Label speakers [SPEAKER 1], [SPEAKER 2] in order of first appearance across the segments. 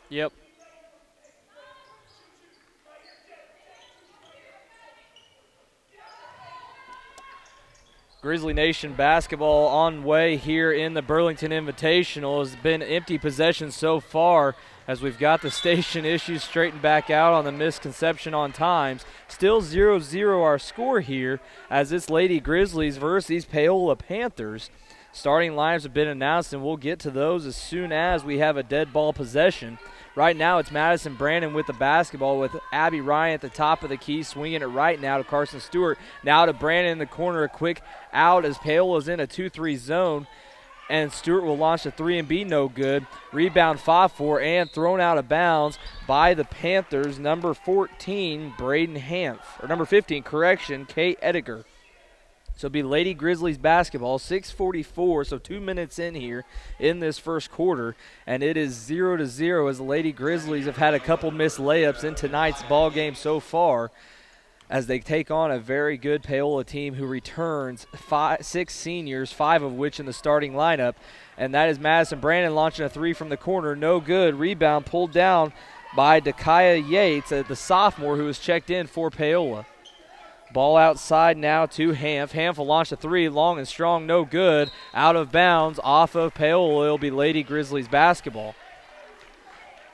[SPEAKER 1] Yep. Grizzly Nation basketball on way here in the Burlington Invitational. Has been empty possession so far as we've got the station issues straightened back out on the misconception on times. Still 0-0 our score here as it's Lady Grizzlies versus these Paola Panthers. Starting lines have been announced, and we'll get to those as soon as we have a dead ball possession. Right now it's Madison Brandon with the basketball with Abby Ryan at the top of the key, swinging it right now to Carson Stewart. Now to Brandon in the corner, a quick out as Paola's in a 2-3 zone, and Stewart will launch a 3 and be no good. Rebound 5-4 and thrown out of bounds by the Panthers. Number 14, Braden Hanf, or number 15, correction, Kate Ediger. So it'll be Lady Grizzlies basketball, 6:44, so 2 minutes in here in this first quarter, and it is 0-0 as the Lady Grizzlies have had a couple missed layups in tonight's ball game so far as they take on a very good Paola team who returns 6 seniors, 5 of which in the starting lineup, and that is Madison Brandon launching a 3 from the corner, no good. Rebound pulled down by Dakaya Yates, the sophomore who was checked in for Paola. Ball outside now to Hanf. Hanf will launch a 3, long and strong, no good. Out of bounds, off of Paola. It'll be Lady Grizzlies basketball.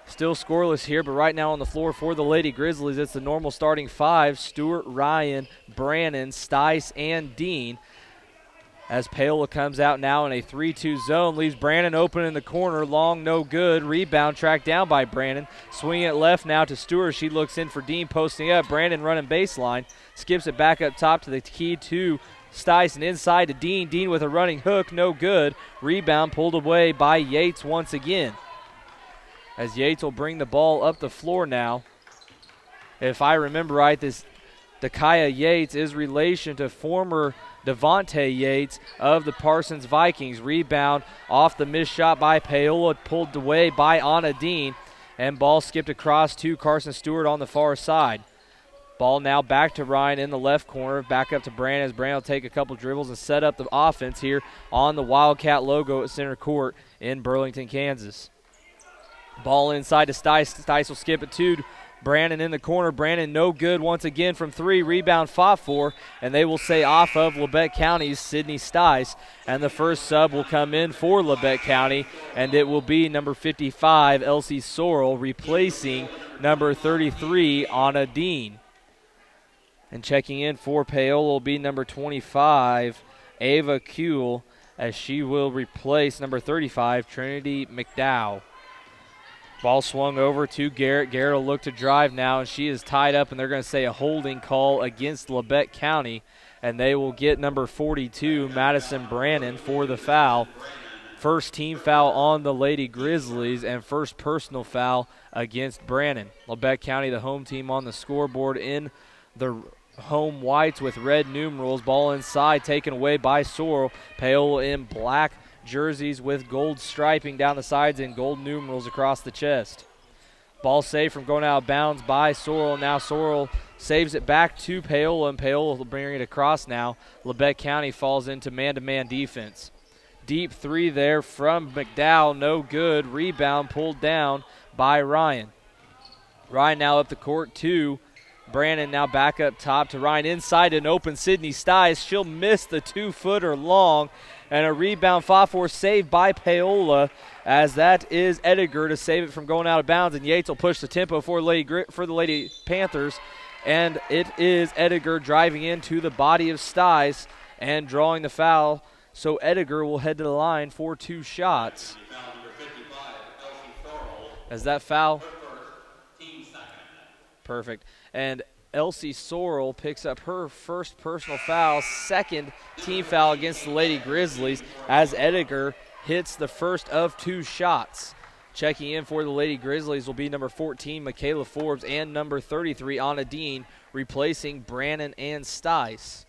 [SPEAKER 1] Still scoreless here, but right now on the floor for the Lady Grizzlies, it's the normal starting 5. Stewart, Ryan, Brannon, Stice, and Dean. As Paola comes out now in a 3-2 zone, leaves Brannon open in the corner, long, no good. Rebound tracked down by Brannon. Swinging it left now to Stewart. She looks in for Dean, posting up. Brannon running baseline. Skips it back up top to the key to Stice and inside to Dean. Dean with a running hook, no good. Rebound pulled away by Yates once again. As Yates will bring the ball up the floor now. If I remember right, this Dakaya Yates is relation to former Devontae Yates of the Parsons Vikings. Rebound off the missed shot by Paola, pulled away by Anna Dean, and ball skipped across to Carson Stewart on the far side. Ball now back to Ryan in the left corner, back up to Brandon as Brandon will take a couple dribbles and set up the offense here on the Wildcat logo at center court in Burlington, Kansas. Ball inside to Stice. Stice will skip it to Brandon in the corner. Brandon no good once again from 3. Rebound fought for, and they will say off of Labette County's Sydney Stice. And the first sub will come in for Labette County, and it will be number 55, Elsie Sorrell, replacing number 33, Anna Dean. And checking in for Paola will be number 25, Ava Kuehl, as she will replace number 35, Trinity McDowell. Ball swung over to Garrett. Garrett will look to drive now, and she is tied up, and they're going to say a holding call against Labette County, and they will get number 42, Madison Brannon, for the foul. First team foul on the Lady Grizzlies and first personal foul against Brannon. Labette County, the home team on the scoreboard in the home whites with red numerals. Ball inside, taken away by Sorrell. Paola in black jerseys with gold striping down the sides and gold numerals across the chest. Ball saved from going out of bounds by Sorrell. Now Sorrell saves it back to Paola, and Paola will bring it across now. Labette County falls into man-to-man defense. Deep 3 there from McDowell, no good. Rebound pulled down by Ryan. Ryan now up the court to Brandon, now back up top to Ryan. Inside an open Sydney Stice. She'll miss the 2-footer long. And a rebound fought for, saved by Paola, as that is Ediger to save it from going out of bounds. And Yates will push the tempo for the Lady Panthers. And it is Ediger driving into the body of Stice and drawing the foul. So Ediger will head to the line for 2 shots. As that foul. Perfect. And Elsie Sorrell picks up her first personal foul, second team foul against the Lady Grizzlies, as Ediger hits the first of 2 shots. Checking in for the Lady Grizzlies will be number 14, Michaela Forbes, and number 33, Anna Dean, replacing Brannon and Stice.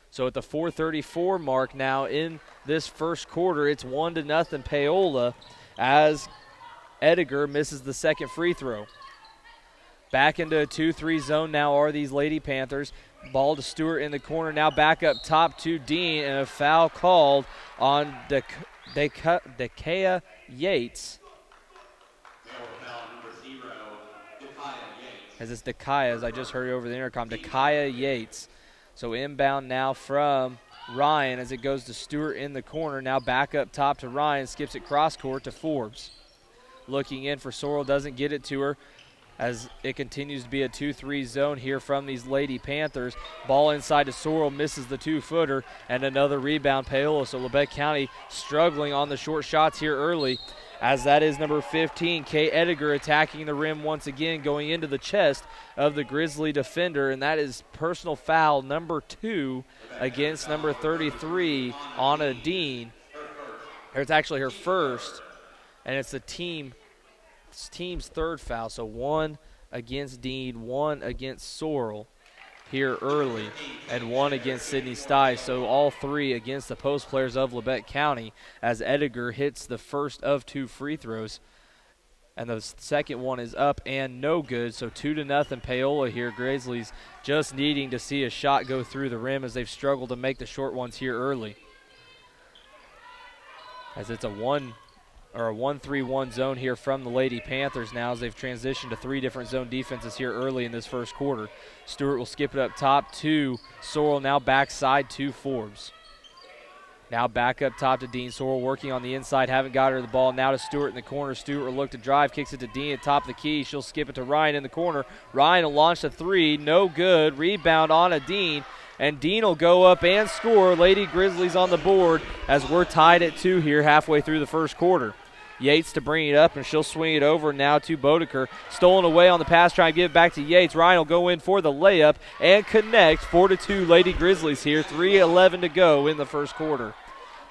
[SPEAKER 1] So at the 4:34 mark now in this first quarter, it's 1-0 Paola as Ediger misses the second free throw. Back into a 2-3 zone now are these Lady Panthers. Ball to Stewart in the corner, now back up top to Dean, and a foul called on Dakaya Yates. as it's Dakaya, as I just heard over the intercom, Dakaya Yates. So inbound now from Ryan as it goes to Stewart in the corner. Now back up top to Ryan, skips it cross court to Forbes. Looking in for Sorrell, doesn't get it to her as it continues to be a 2-3 zone here from these Lady Panthers. Ball inside to Sorrell, misses the 2-footer, and another rebound, Paola. So Labette County struggling on the short shots here early, as that is number 15, Kay Ediger, attacking the rim once again, going into the chest of the Grizzly defender, and that is personal foul number 2 against number 33, Anna Dean. Or it's actually her first, and it's the team's third foul. So 1 against Dean, 1 against Sorrell here early, and 1 against Sydney Stice. So all 3 against the post players of Labette County, as Ediger hits the first of 2 free throws. And the second one is up and no good. So 2-0 Paola here. Grizzlies just needing to see a shot go through the rim, as they've struggled to make the short ones here early. As it's a 1-3-1 zone here from the Lady Panthers now, as they've transitioned to 3 different zone defenses here early in this first quarter. Stewart will skip it up top to Sorrell, now backside to Forbes. Now back up top to Dean. Sorrell working on the inside, haven't got her the ball. Now to Stewart in the corner. Stewart will look to drive, kicks it to Dean at top of the key. She'll skip it to Ryan in the corner. Ryan will launch a 3, no good. Rebound on a Dean, and Dean will go up and score. Lady Grizzlies on the board as we're tied at 2 here halfway through the first quarter. Yates to bring it up, and she'll swing it over now to Bodeker. Stolen away on the pass, trying to give it back to Yates. Ryan will go in for the layup and connect. 4-2 Lady Grizzlies here. 3:11 to go in the first quarter.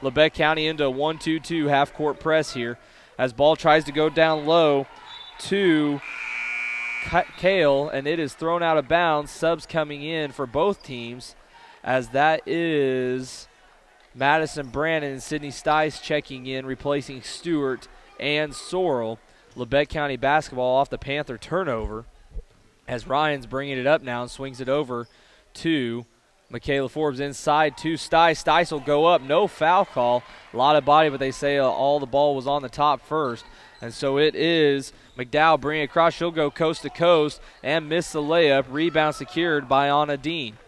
[SPEAKER 1] Labette County into a 1-2-2 half-court press here, as ball tries to go down low to Kale, and it is thrown out of bounds. Subs coming in for both teams, as that is Madison Brannon and Sydney Stice checking in, replacing Stewart and Sorrell. Labette County basketball off the Panther turnover, as Ryan's bringing it up now and swings it over to Michaela Forbes inside to Stice. Stice will go up, no foul call. A lot of body, but they say all the ball was on the top first. And so it is McDowell bringing it across. She'll go coast to coast and miss the layup. Rebound secured by Anna Dean.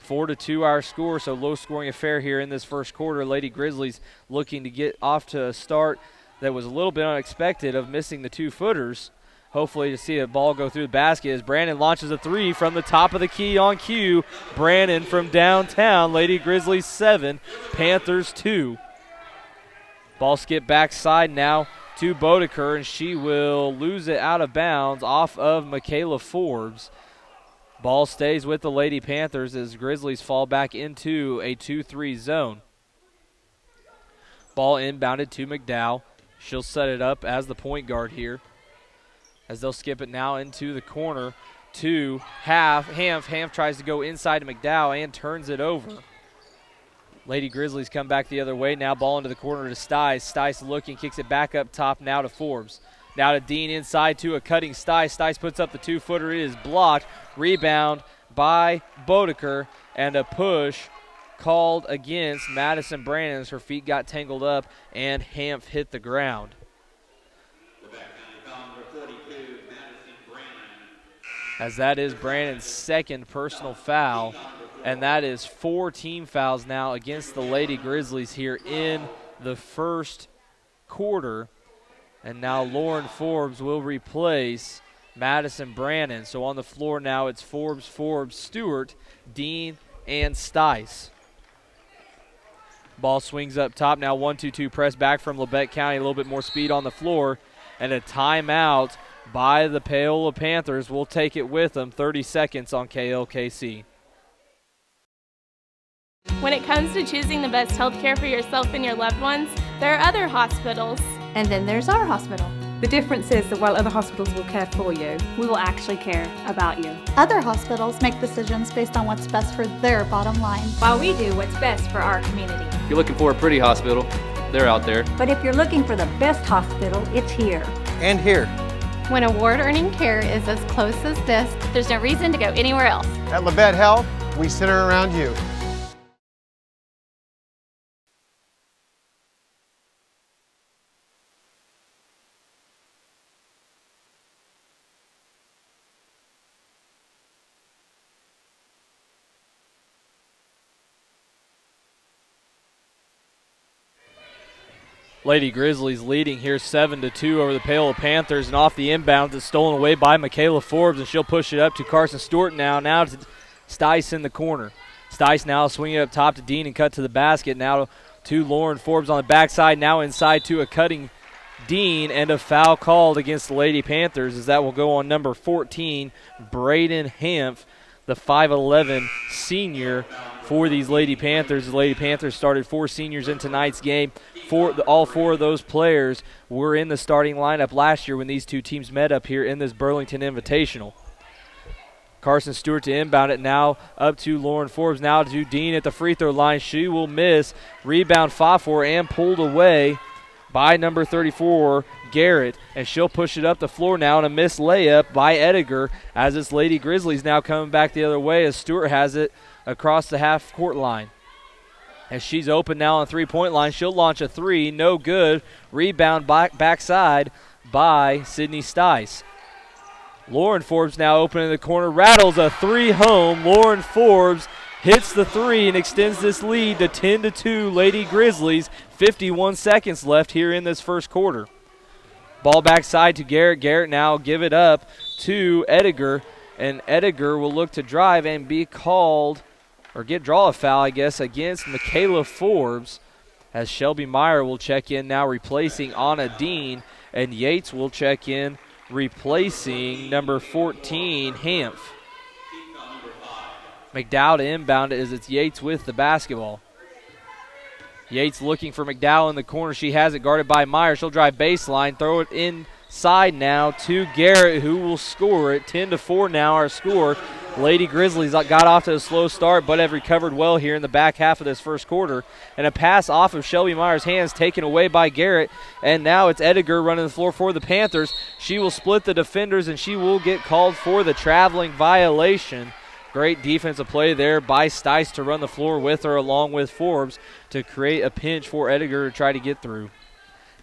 [SPEAKER 1] 4-2 our score, so low scoring affair here in this first quarter. Lady Grizzlies looking to get off to a start that was a little bit unexpected of missing the 2-footers. Hopefully to see a ball go through the basket as Brandon launches a 3 from the top of the key on cue. Brandon from downtown. Lady Grizzlies 7, Panthers 2. Ball skip backside now to Bodeker, and she will lose it out of bounds off of Michaela Forbes. Ball stays with the Lady Panthers as Grizzlies fall back into a 2-3 zone. Ball inbounded to McDowell. She'll set it up as the point guard here, as they'll skip it now into the corner to Half. Half tries to go inside to McDowell and turns it over. Lady Grizzlies come back the other way. Now ball into the corner to Stice. Stice looking, kicks it back up top now to Forbes. Now to Dean inside to a cutting Stice. Stice puts up the 2-footer. It is blocked. Rebound by Bodeker, and a push called against Madison Brandon as her feet got tangled up and Hamp hit the ground. As that is Brandon's second personal foul, and that is 4 team fouls now against the Lady Grizzlies here in the first quarter. And now Lauren Forbes will replace Madison Brannon. So on the floor now it's Forbes, Stewart, Dean, and Stice. Ball swings up top now, 1-2-2 press back from Labette County. A little bit more speed on the floor, and a timeout by the Paola Panthers. Will take it with them. 30 seconds on KLKC.
[SPEAKER 2] When it comes to choosing the best health care for yourself and your loved ones, there are other hospitals.
[SPEAKER 3] And then there's our hospital.
[SPEAKER 4] The difference is that while other hospitals will care for you,
[SPEAKER 5] we will actually care about you.
[SPEAKER 3] Other hospitals make decisions based on what's best for their bottom line,
[SPEAKER 5] while we do what's best for our community.
[SPEAKER 6] If you're looking for a pretty hospital, they're out there.
[SPEAKER 7] But if you're looking for the best hospital, it's here.
[SPEAKER 8] And here.
[SPEAKER 9] When award-earning care is as close as this,
[SPEAKER 5] there's no reason to go anywhere else.
[SPEAKER 8] At Labette Health, we center around you.
[SPEAKER 1] Lady Grizzlies leading here 7-2 over the Paola Panthers, and off the inbound it's stolen away by Michaela Forbes, and she'll push it up to Carson Stewart now to Stice in the corner. Stice now swinging up top to Dean and cut to the basket. Now to Lauren Forbes on the backside, now inside to a cutting Dean, and a foul called against the Lady Panthers as that will go on number 14, Braden Hanf, the 5'11 senior for these Lady Panthers. The Lady Panthers started 4 seniors in tonight's game. All 4 of those players were in the starting lineup last year when these two teams met up here in this Burlington Invitational. Carson Stewart to inbound it now up to Lauren Forbes, now to Dean at the free throw line. She will miss. Rebound fought for and pulled away by number 34, Garrett, and she'll push it up the floor now, and a missed layup by Ediger as it's Lady Grizzlies now coming back the other way as Stewart has it across the half-court line. As she's open now on three-point line, she'll launch a three, no good. Rebound backside by Sydney Stice. Lauren Forbes now open in the corner, rattles a three home. Lauren Forbes hits the three and extends this lead to 10-2 Lady Grizzlies. 51 seconds left here in this first quarter. Ball backside to Garrett. Garrett now give it up to Ediger, and Ediger will look to drive and be called, or draw a foul, I guess, against Michaela Forbes, as Shelby Meyer will check in now replacing Anna Dean, and Yates will check in replacing number 14, Hanf. McDowell to inbound it as it's Yates with the basketball. Yates looking for McDowell in the corner. She has it guarded by Meyer. She'll drive baseline, throw it inside now to Garrett, who will score it. 10-4 now our score. Lady Grizzlies got off to a slow start, but have recovered well here in the back half of this first quarter. And a pass off of Shelby Meyer's hands taken away by Garrett. And now it's Ediger running the floor for the Panthers. She will split the defenders, and she will get called for the traveling violation. Great defensive play there by Stice to run the floor with her along with Forbes to create a pinch for Ediger to try to get through.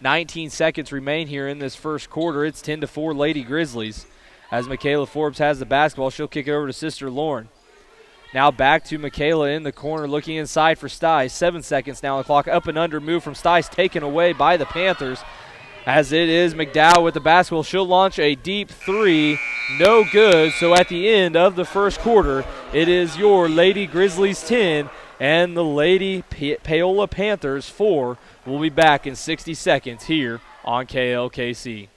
[SPEAKER 1] 19 seconds remain here in this first quarter. It's 10-4 Lady Grizzlies. As Michaela Forbes has the basketball, she'll kick it over to sister Lauren. Now back to Michaela in the corner, looking inside for Stice. 7 seconds now on the clock. Up and under move from Stice, taken away by the Panthers. As it is McDowell with the basketball. She'll launch a deep three. No good. So at the end of the first quarter, it is your Lady Grizzlies 10 and the Lady Paola Panthers 4. We'll be back in 60 seconds here on KLKC.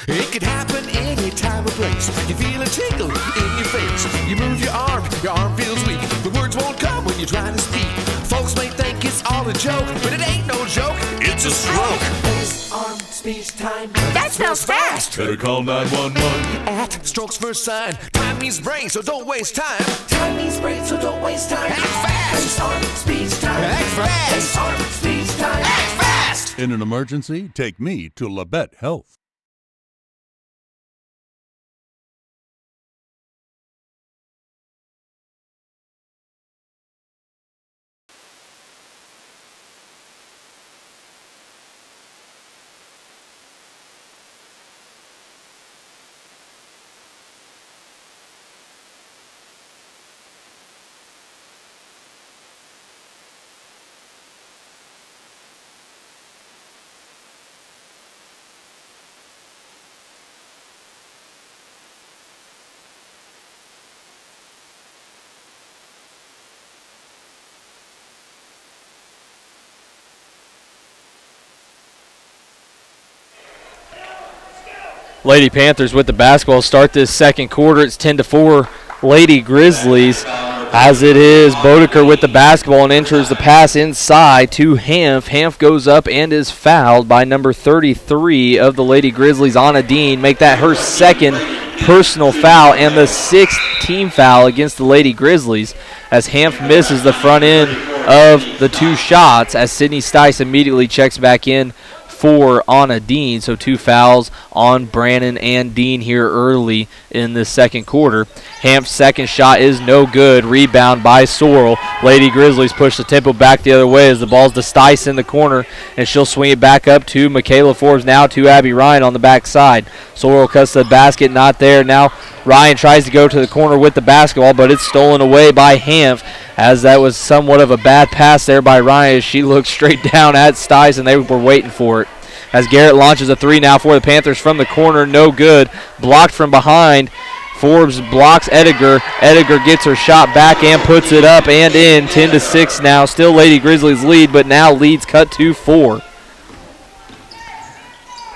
[SPEAKER 10] It could happen any time or place. You feel a tingle in your face. You move your arm feels weak. The words won't come when you're trying to speak. Folks may think it's all a joke, but it ain't no joke, it's a stroke. Face, arm, speech, time. That spells fast. Better call 911. At strokes first sign. Time means brain, so don't waste time. Time means brain, so don't waste time. Act fast. Face, arm, speech, time. Act fast. Face, arm, speech, time. Act fast.
[SPEAKER 11] In an emergency, take me to Labette Health.
[SPEAKER 1] Lady Panthers with the basketball start this second quarter. It's 10-4 Lady Grizzlies, as it is Bodeker with the basketball and enters the pass inside to Hanf. Hanf goes up and is fouled by number 33 of the Lady Grizzlies, Anna Dean. Make that her second personal foul and the 6th team foul against the Lady Grizzlies, as Hanf misses the front end of the 2 shots, as Sydney Stice immediately checks back in for Anna Dean. So 2 fouls on Brannon and Dean here early in the second quarter. Hamp's second shot is no good. Rebound by Sorrell. Lady Grizzlies push the tempo back the other way as the ball's to Stice in the corner, and she'll swing it back up to Michaela Forbes, now to Abby Ryan on the backside. Sorrell cuts the basket, not there. Now Ryan tries to go to the corner with the basketball, but it's stolen away by Hanf, as that was somewhat of a bad pass there by Ryan as she looked straight down at Stice, and they were waiting for it. As Garrett launches a three now for the Panthers from the corner, no good. Blocked from behind. Forbes blocks Ediger. Ediger gets her shot back and puts it up and in. 10-6 now. Still Lady Grizzlies lead, but now leads cut to 4.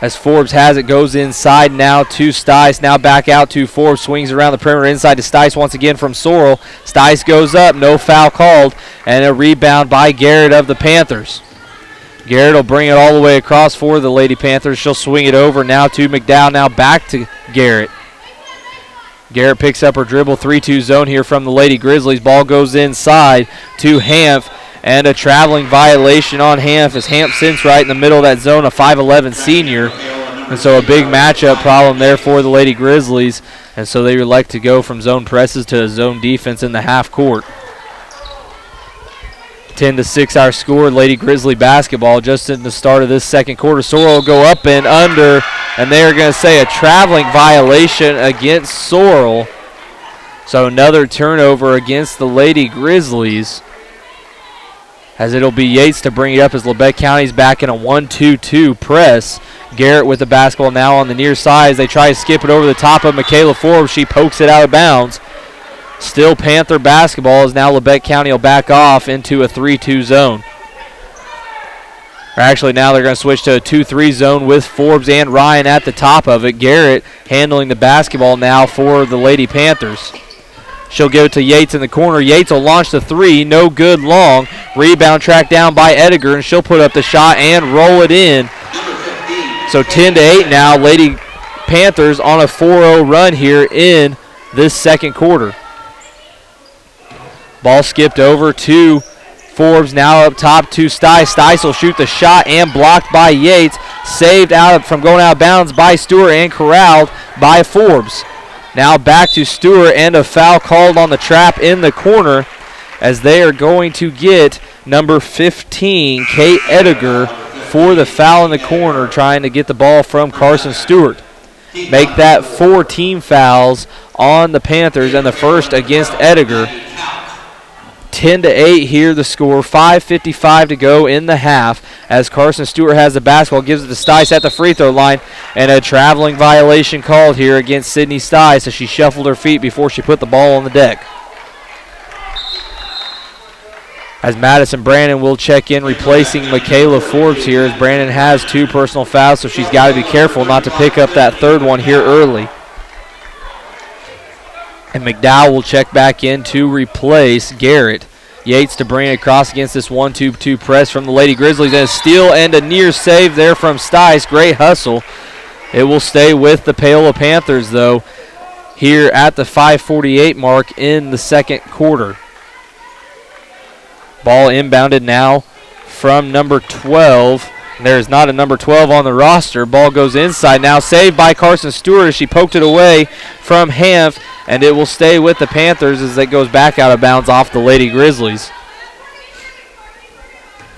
[SPEAKER 1] As Forbes has it, goes inside now to Stice. Now back out to Forbes. Swings around the perimeter inside to Stice once again from Sorrell. Stice goes up. No foul called. And a rebound by Garrett of the Panthers. Garrett will bring it all the way across for the Lady Panthers. She'll swing it over now to McDowell. Now back to Garrett. Garrett picks up her dribble. 3-2 zone here from the Lady Grizzlies. Ball goes inside to Hanf. And a traveling violation on Hanf as Hanf sits right in the middle of that zone, a 5'11 senior. And so a big matchup problem there for the Lady Grizzlies. And so they would like to go from zone presses to zone defense in the half court. 10-6 our score. Lady Grizzly basketball just in the start of this second quarter. Sorrell will go up and under, and they are going to say a traveling violation against Sorrell. So another turnover against the Lady Grizzlies, as it'll be Yates to bring it up as Labette County's back in a 1-2-2 press. Garrett with the basketball now on the near side as they try to skip it over the top of Michaela Forbes. She pokes it out of bounds. Still Panther basketball, as now Labette County will back off into a 3-2 zone. Or actually now they're going to switch to a 2-3 zone with Forbes and Ryan at the top of it. Garrett handling the basketball now for the Lady Panthers. She'll give it to Yates in the corner. Yates will launch the three, no good long. Rebound tracked down by Ediger, and she'll put up the shot and roll it in. So 10-8 now, Lady Panthers on a 4-0 run here in this second quarter. Ball skipped over to Forbes, now up top to Stice. Stice will shoot the shot and blocked by Yates. Saved out from going out of bounds by Stewart and corralled by Forbes. Now back to Stewart, and a foul called on the trap in the corner, as they are going to get number 15, Kate Ediger, for the foul in the corner, trying to get the ball from Carson Stewart. Make that 4 team fouls on the Panthers, and the first against Ediger. 10-8 here the score. 5:55 to go in the half as Carson Stewart has the basketball, gives it to Stice at the free throw line, and a traveling violation called here against Sydney Stice as she shuffled her feet before she put the ball on the deck. As Madison Brandon will check in, replacing Michaela Forbes here, as Brandon has 2 personal fouls, so she's got to be careful not to pick up that third one here early. And McDowell will check back in to replace Garrett. Yates to bring it across against this 1-2-2 press from the Lady Grizzlies. And a steal and a near save there from Stice. Great hustle. It will stay with the Paola Panthers, though, here at the 5:48 mark in the second quarter. Ball inbounded now from number 12. There's not a number 12 on the roster. Ball goes inside now. Saved by Carson Stewart as she poked it away from Hanf, and it will stay with the Panthers as it goes back out of bounds off the Lady Grizzlies.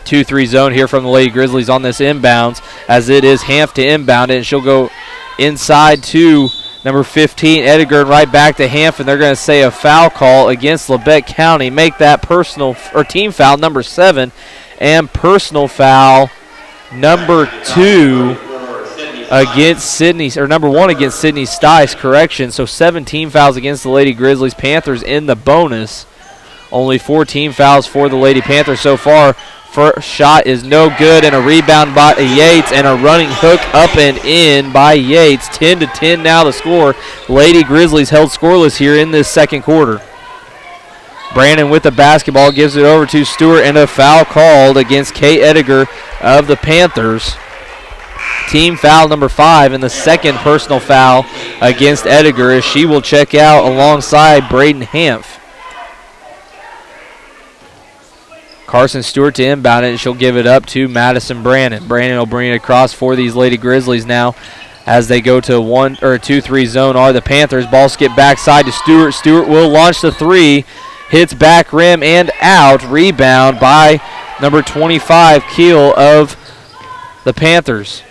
[SPEAKER 1] 2-3 zone here from the Lady Grizzlies on this inbounds, as it is Hanf to inbound it, and she'll go inside to number 15, Ediger, and right back to Hanf, and they're going to say a foul call against Labette County. Make that personal or team foul number 7, and personal foul number 2 against Sydney, or number 1 against Sydney Stice, correction. So 7 team fouls against the Lady Grizzlies. Panthers in the bonus. Only 4 team fouls for the Lady Panthers so far. First shot is no good, and a rebound by Yates, and a running hook up and in by Yates. 10-10 now the score. Lady Grizzlies held scoreless here in this second quarter. Brandon with the basketball gives it over to Stewart, and a foul called against Kate Ediger of the Panthers. Team foul number 5, and the second personal foul against Ediger, as she will check out alongside Braden Hanf. Carson Stewart to inbound it, and she'll give it up to Madison Brandon. Brandon will bring it across for these Lady Grizzlies now as they go to a 2-3 zone are the Panthers. Ball skip backside to Stewart. Stewart will launch the 3. Hits back rim and out. Rebound by number 25, Keel of the Panthers.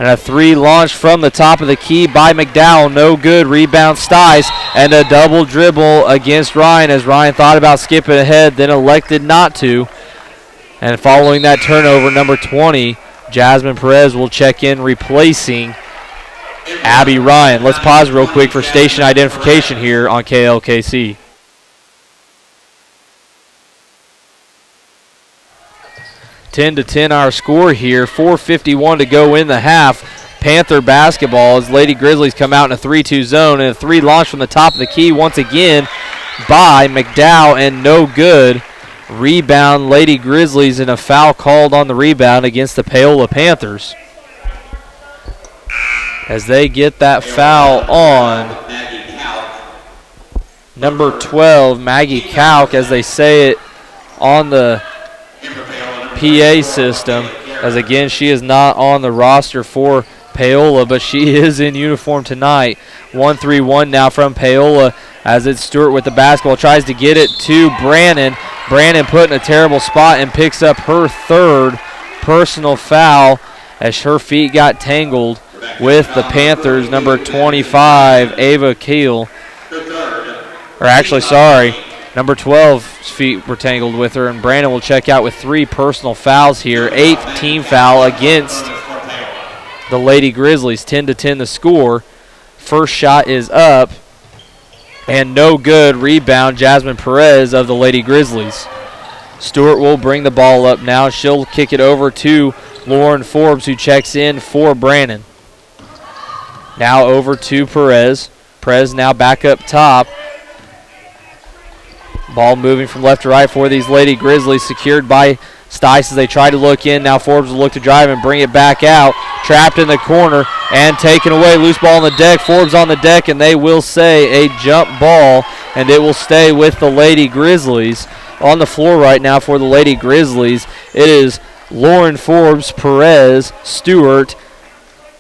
[SPEAKER 1] And a three launched from the top of the key by McDowell. No good. Rebound Stice. And a double dribble against Ryan as Ryan thought about skipping ahead, then elected not to. And following that turnover, number 20, Jasmine Perez will check in, replacing Abby Ryan. Let's pause real quick for station identification here on KLKC. Ten to 10 our score here. 4:51 to go in the half. Panther basketball as Lady Grizzlies come out in a 3-2 zone, and a three launch from the top of the key once again by McDowell, and no good. Rebound Lady Grizzlies, and a foul called on the rebound against the Paola Panthers. As they get that foul on number 12, Maggie Kalk, as they say it on the PA system, as again she is not on the roster for Paola, but she is in uniform tonight. 1-3-1 now from Paola as it's Stewart with the basketball, tries to get it to Brannon. Brannon put in a terrible spot and picks up her third personal foul as her feet got tangled with the Panthers, number 25, Ava Keel. Or actually, sorry, number 12's feet were tangled with her, and Brandon will check out with three personal fouls here. 8th team foul against the Lady Grizzlies. 10 to 10 the score. First shot is up, and no good. Rebound, Jasmine Perez of the Lady Grizzlies. Stewart will bring the ball up now. She'll kick it over to Lauren Forbes, who checks in for Brandon. Now over to Perez. Perez now back up top. Ball moving from left to right for these Lady Grizzlies, secured by Stice as they try to look in. Now Forbes will look to drive and bring it back out. Trapped in the corner and taken away. Loose ball on the deck. Forbes on the deck, and they will say a jump ball, and it will stay with the Lady Grizzlies. On the floor right now for the Lady Grizzlies, it is Lauren Forbes, Perez, Stewart,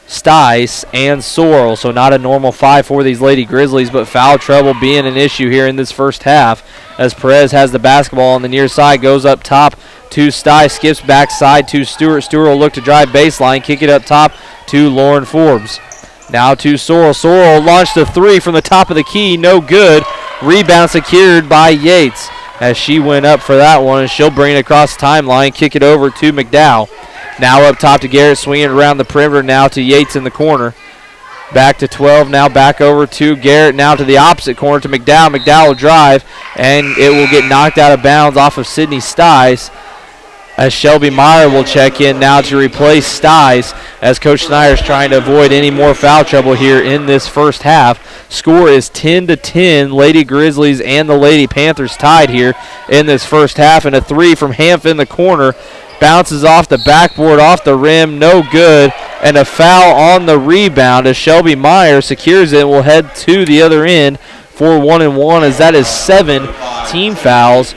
[SPEAKER 1] Stice, and Sorrell. So not a normal five for these Lady Grizzlies, but foul trouble being an issue here in this first half as Perez has the basketball on the near side, goes up top to Stice, skips backside to Stewart. Stewart will look to drive baseline, kick it up top to Lauren Forbes. Now to Sorrell. Sorrell launched a three from the top of the key, no good. Rebound secured by Yates as she went up for that one, and she'll bring it across the timeline, kick it over to McDowell. Now up top to Garrett, swinging around the perimeter now to Yates in the corner. Back to 12, now back over to Garrett, now to the opposite corner to McDowell. McDowell will drive, and it will get knocked out of bounds off of Sydney Stice as Shelby Meyer will check in now to replace Stice as Coach Snyder is trying to avoid any more foul trouble here in this first half. Score is 10 to 10. Lady Grizzlies and the Lady Panthers tied here in this first half, and a three from Hanf in the corner. Bounces off the backboard, off the rim, no good, and a foul on the rebound as Shelby Meyer secures it and will head to the other end for 1-1 as that is 7 team fouls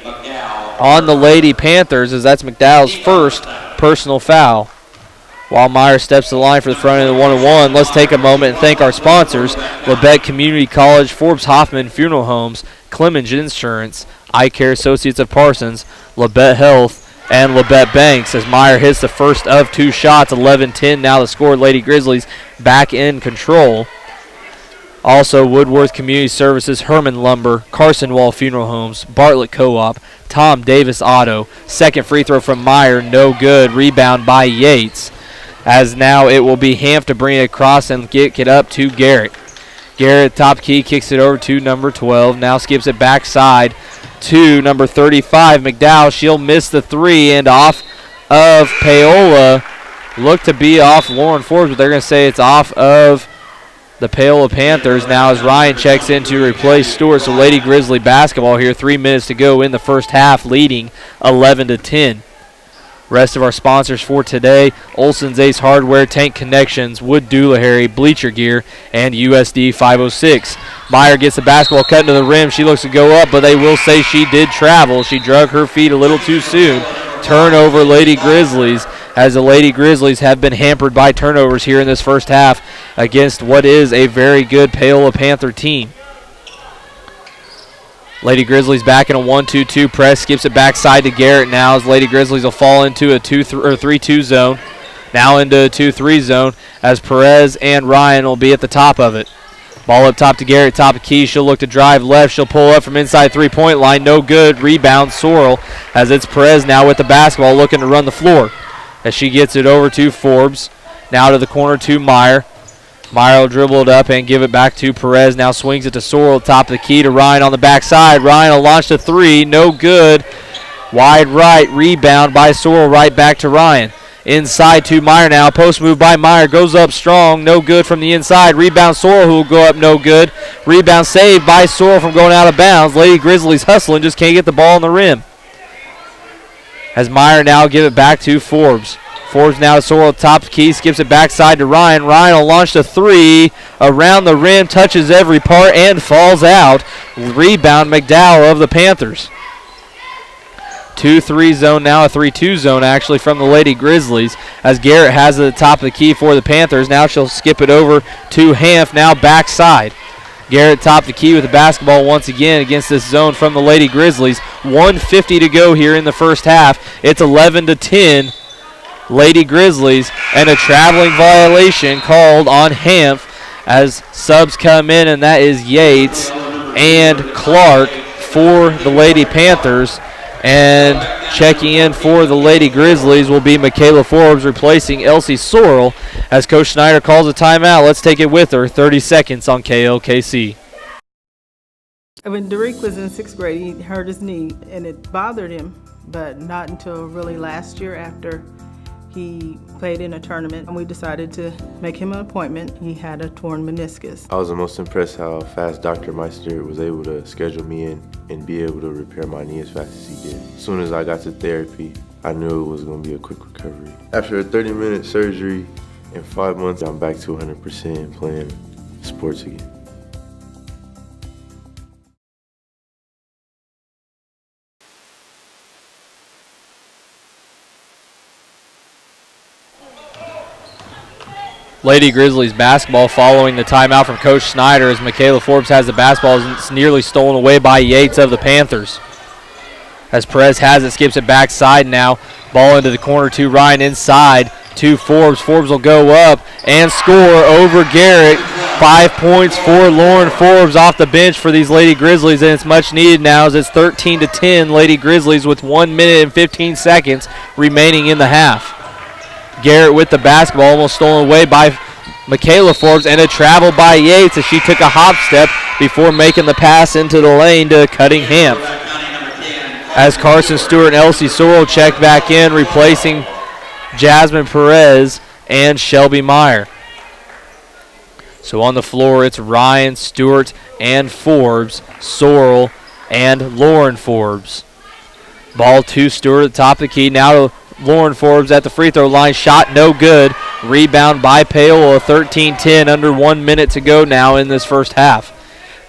[SPEAKER 1] on the Lady Panthers as that's McDowell's first personal foul. While Meyer steps to the line for the front end of the 1-1, let's take a moment and thank our sponsors, Labette Community College, Forbes Hoffman Funeral Homes, Clemens Insurance, Eye Care Associates of Parsons, Labette Health, and Labette Banks as Meyer hits the first of two shots. 11-10 now the score. Lady Grizzlies back in control. Also Woodworth Community Services, Herman Lumber, Carson Wall Funeral Homes, Bartlett Co-op, Tom Davis Auto. Second free throw from Meyer, no good. Rebound by Yates as now it will be Hanf to bring it across and get it up to Garrett. Garrett top key kicks it over to number 12. Now skips it backside to number 35, McDowell. She'll miss the three, and off of Paola. Look to be off Lauren Forbes, but they're going to say it's off of the Paola Panthers now as Ryan checks in to replace Stewart. So Lady Grizzly basketball here. 3 minutes to go in the first half, leading 11-10. Rest of our sponsors for today: Olson's Ace Hardware, Tank Connections, Wood Doolahary, Bleacher Gear, and USD 506. Meyer gets the basketball cut into the rim. She looks to go up, but they will say she did travel. She drug her feet a little too soon. Turnover Lady Grizzlies, as the Lady Grizzlies have been hampered by turnovers here in this first half against what is a very good Paola Panther team. Lady Grizzlies back in a 1-2-2 press, skips it backside to Garrett now as Lady Grizzlies will fall into a 3-2 zone. Now into a 2-3 zone as Perez and Ryan will be at the top of it. Ball up top to Garrett, top of key. She'll look to drive left. She'll pull up from inside three-point line. No good. Rebound, Sorrell, as it's Perez now with the basketball looking to run the floor. As she gets it over to Forbes. Now to the corner to Meyer. Meyer will dribble it up and give it back to Perez. Now swings it to Sorrell, top of the key to Ryan on the backside. Ryan will launch the three. No good. Wide right. Rebound by Sorrell. Right back to Ryan. Inside to Meyer now. Post move by Meyer. Goes up strong. No good from the inside. Rebound Sorrell, who will go up. No good. Rebound saved by Sorrell from going out of bounds. Lady Grizzlies hustling. Just can't get the ball on the rim. As Meyer now give it back to Forbes. Forbes now to Sorrell, top key. Skips it backside to Ryan. Ryan will launch the three. Around the rim. Touches every part and falls out. Rebound McDowell of the Panthers. 2-3 zone now, a 3-2 zone actually from the Lady Grizzlies as Garrett has it at the top of the key for the Panthers. Now she'll skip it over to Hanf, now backside. Garrett top of the key with the basketball once again against this zone from the Lady Grizzlies. 1:50 to go here in the first half. It's 11-10 Lady Grizzlies, and a traveling violation called on Hanf as subs come in, and that is Yates and Clark for the Lady Panthers. And checking in for the Lady Grizzlies will be Michaela Forbes replacing Elsie Sorrell as Coach Schneider calls a timeout. Let's take it with her. 30 seconds on KLKC.
[SPEAKER 12] When Derek was in 6th grade, he hurt his knee, and it bothered him, but not until really last year after he played in a tournament, and we decided to make him an appointment. He had a torn meniscus.
[SPEAKER 13] I was the most impressed how fast Dr. Meister was able to schedule me in and be able to repair my knee as fast as he did. As soon as I got to therapy, I knew it was going to be a quick recovery. After a 30-minute surgery in 5 months, I'm back to 100% playing sports again.
[SPEAKER 1] Lady Grizzlies basketball following the timeout from Coach Snyder as Michaela Forbes has the basketball. It's nearly stolen away by Yates of the Panthers. As Perez has it, skips it backside now. Ball into the corner to Ryan inside to Forbes. Forbes will go up and score over Garrett. 5 points for Lauren Forbes off the bench for these Lady Grizzlies, and it's much needed now as it's 13-10 Lady Grizzlies with 1 minute and 15 seconds remaining in the half. Garrett with the basketball, almost stolen away by Michaela Forbes, and a travel by Yates as she took a hop step before making the pass into the lane to Cuttingham. As Carson Stewart and Elsie Sorrell check back in, replacing Jasmine Perez and Shelby Meyer. So on the floor, it's Ryan, Stewart, and Forbes, Sorrell, and Lauren Forbes. Ball to Stewart at the top of the key. Now to Lauren Forbes at the free throw line. Shot no good. Rebound by Paola. 13-10. Under 1 minute to go now in this first half.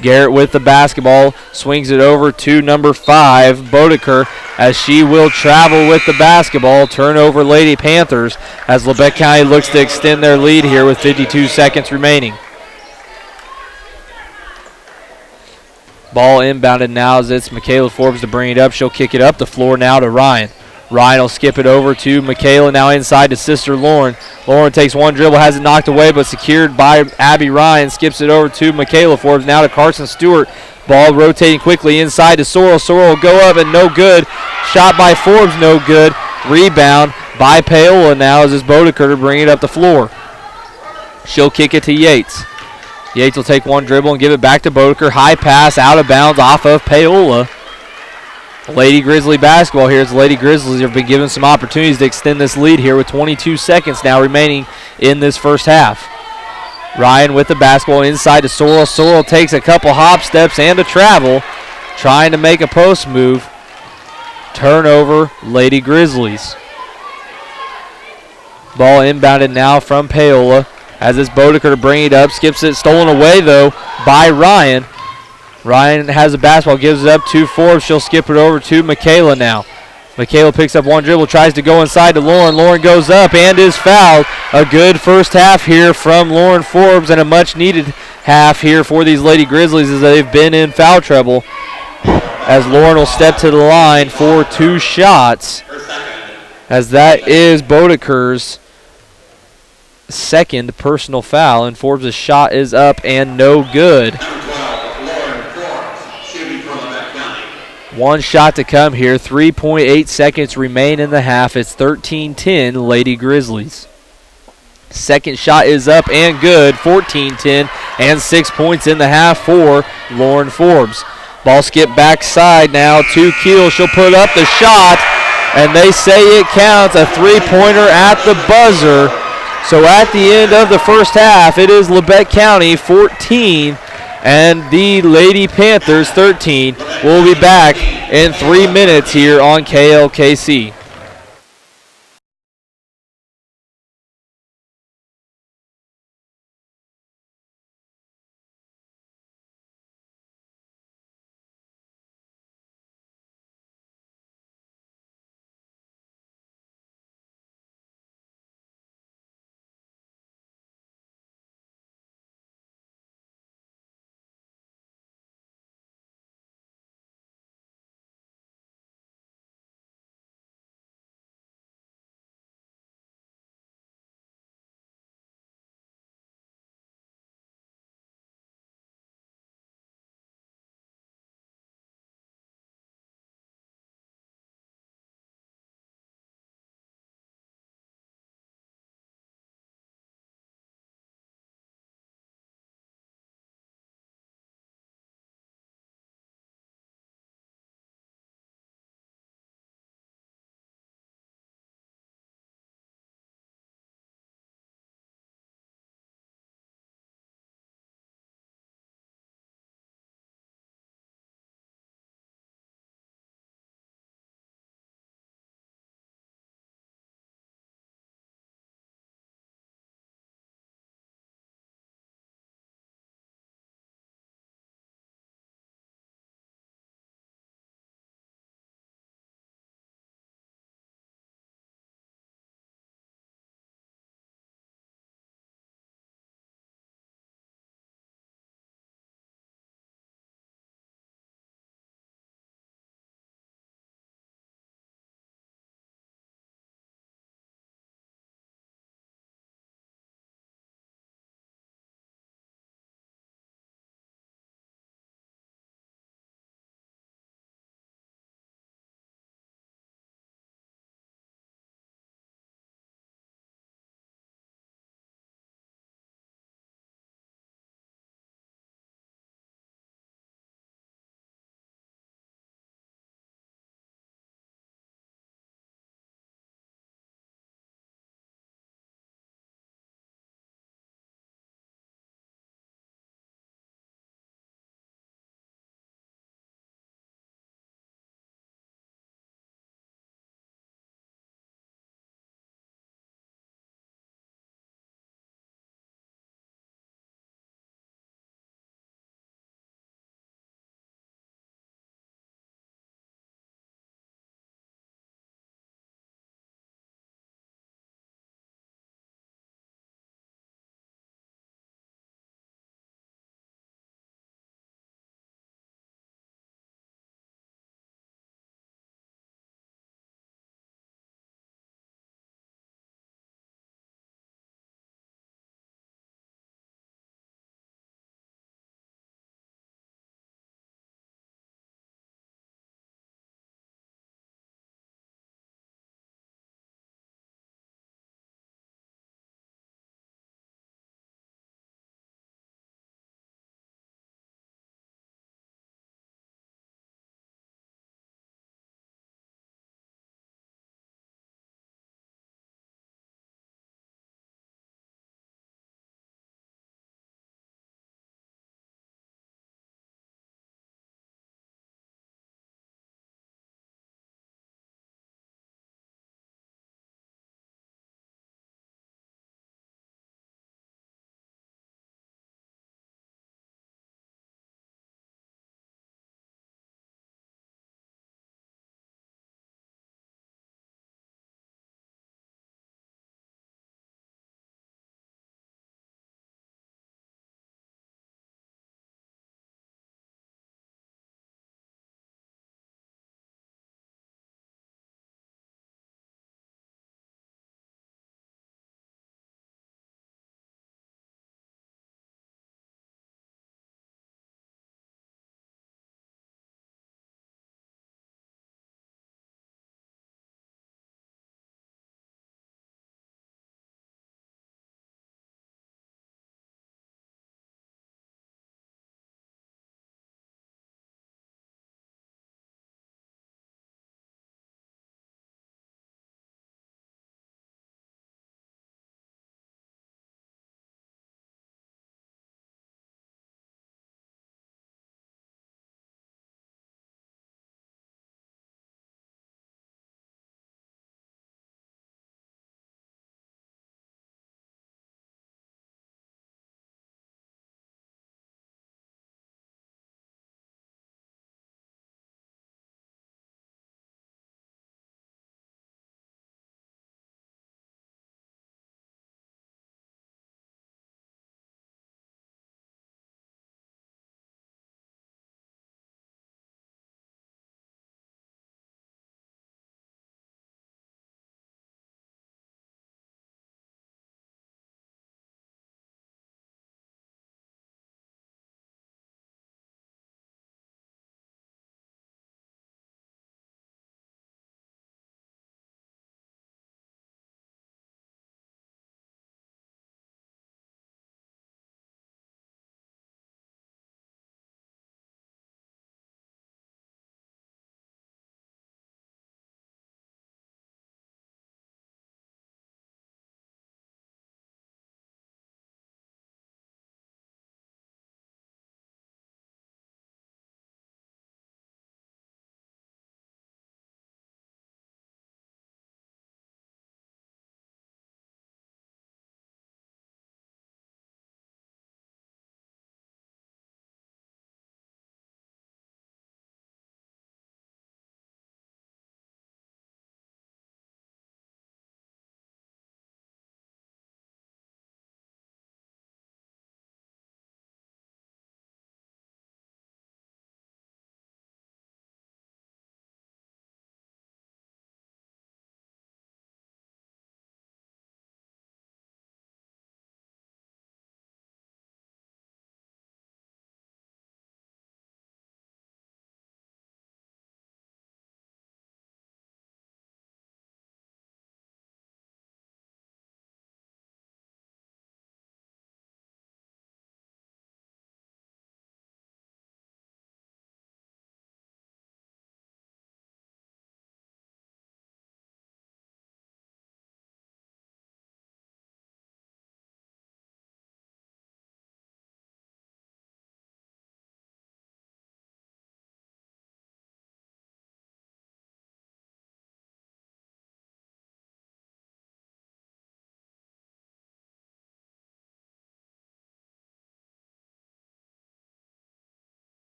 [SPEAKER 1] Garrett with the basketball. Swings it over to number 5, Bodeker, as she will travel with the basketball. Turnover Lady Panthers as Labette County looks to extend their lead here with 52 seconds remaining. Ball inbounded now as it's Michaela Forbes to bring it up. She'll kick it up the floor now to Ryan. Ryan will skip it over to Michaela, now inside to sister Lauren. Lauren takes one dribble, has it knocked away, but secured by Abby Ryan. Skips it over to Michaela Forbes, now to Carson Stewart. Ball rotating quickly inside to Sorrell. Sorrell will go up and no good. Shot by Forbes, no good. Rebound by Paola now as it's Bodeker to bring it up the floor. She'll kick it to Yates. Yates will take one dribble and give it back to Bodeker. High pass out of bounds off of Paola. Lady Grizzly basketball here as the Lady Grizzlies have been given some opportunities to extend this lead here with 22 seconds now remaining in this first half. Ryan with the basketball inside to Sorrell. Sorrell takes a couple hop steps and a travel, trying to make a post move. Turnover, Lady Grizzlies. Ball inbounded now from Paola as it's Bodeker to bring it up. Skips it, stolen away though by Ryan. Ryan has the basketball, gives it up to Forbes. She'll skip it over to Michaela now. Michaela picks up one dribble, tries to go inside to Lauren. Lauren goes up and is fouled. A good first half here from Lauren Forbes and a much needed half here for these Lady Grizzlies as they've been in foul trouble. As Lauren will step to the line for 2 shots. As that is Bodeker's second personal foul, and Forbes' shot is up and no good. One shot to come here. 3.8 seconds remain in the half. It's 13-10 Lady Grizzlies. Second shot is up and good. 14-10 and 6 points in the half for Lauren Forbes. Ball skip backside now to Keel. She'll put up the shot, and they say it counts. A three-pointer at the buzzer. So at the end of the first half, it is Labette County 14 and the Lady Panthers 13. We'll be back in 3 minutes here on KLKC.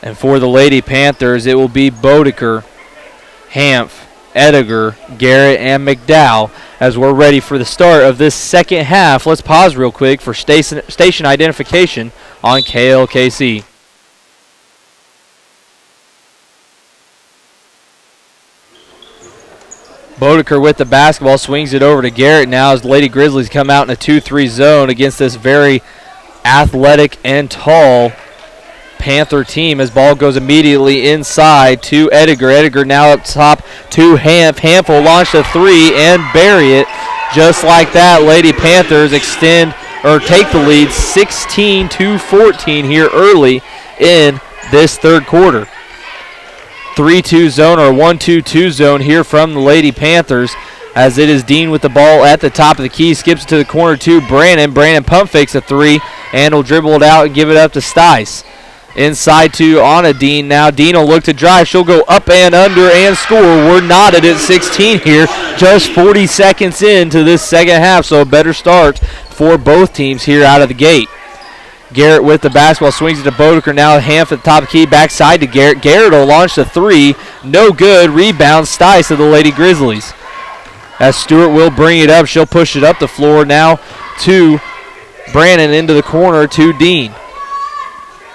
[SPEAKER 1] And for the Lady Panthers, it will be Bodeker, Hanf, Ediger, Garrett, and McDowell as we're ready for the start of this second half. Let's pause real quick for station identification on KLKC. Bodeker with the basketball, swings it over to Garrett now as the Lady Grizzlies come out in a 2-3 zone against this very athletic and tall Panther team as ball goes immediately inside to Ediger. Ediger now up top to Hanf. Hanf will launch the three and bury it. Just like that, Lady Panthers extend or take the lead 16-14 here early in this third quarter. 3-2 zone or 1-2-2 zone here from the Lady Panthers as it is Dean with the ball at the top of the key. Skips it to the corner to Brandon. Brandon pump fakes a three and will dribble it out and give it up to Stice. Inside to Anna Dean now. Dean will look to drive. She'll go up and under and score. We're knotted at 16 here. Just 40 seconds into this second half, so a better start for both teams here out of the gate. Garrett with the basketball, swings it to Bodeker. Now Hanf at the top of the key, backside to Garrett. Garrett will launch the three. No good. Rebound Stice of the Lady Grizzlies. As Stewart will bring it up, she'll push it up the floor now to Brandon into the corner to Dean.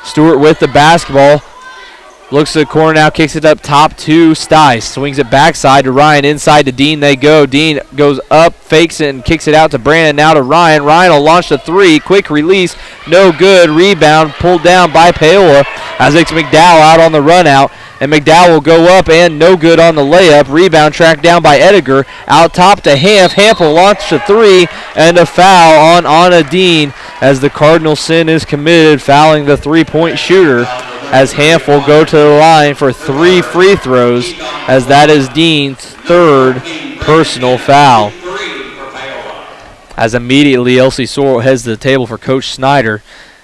[SPEAKER 1] Stewart with the basketball. Looks to the corner now, kicks it up top to Stice. Swings it backside to Ryan. Inside to Dean they go. Dean goes up, fakes it, and kicks it out to Brandon. Now to Ryan. Ryan will launch the three. Quick release. No good. Rebound pulled down by Paola as it's McDowell out on the run out. And McDowell will go up and no good on the layup. Rebound tracked down by Ediger. Out top to Hanf. Hanf will launch the three and a foul on Anna Dean as the cardinal sin is committed, fouling the three-point shooter as Hanf will go to the line for 3 free throws as that is Dean's third personal foul. As immediately Elsie Sorrell heads to the table for Coach Snyder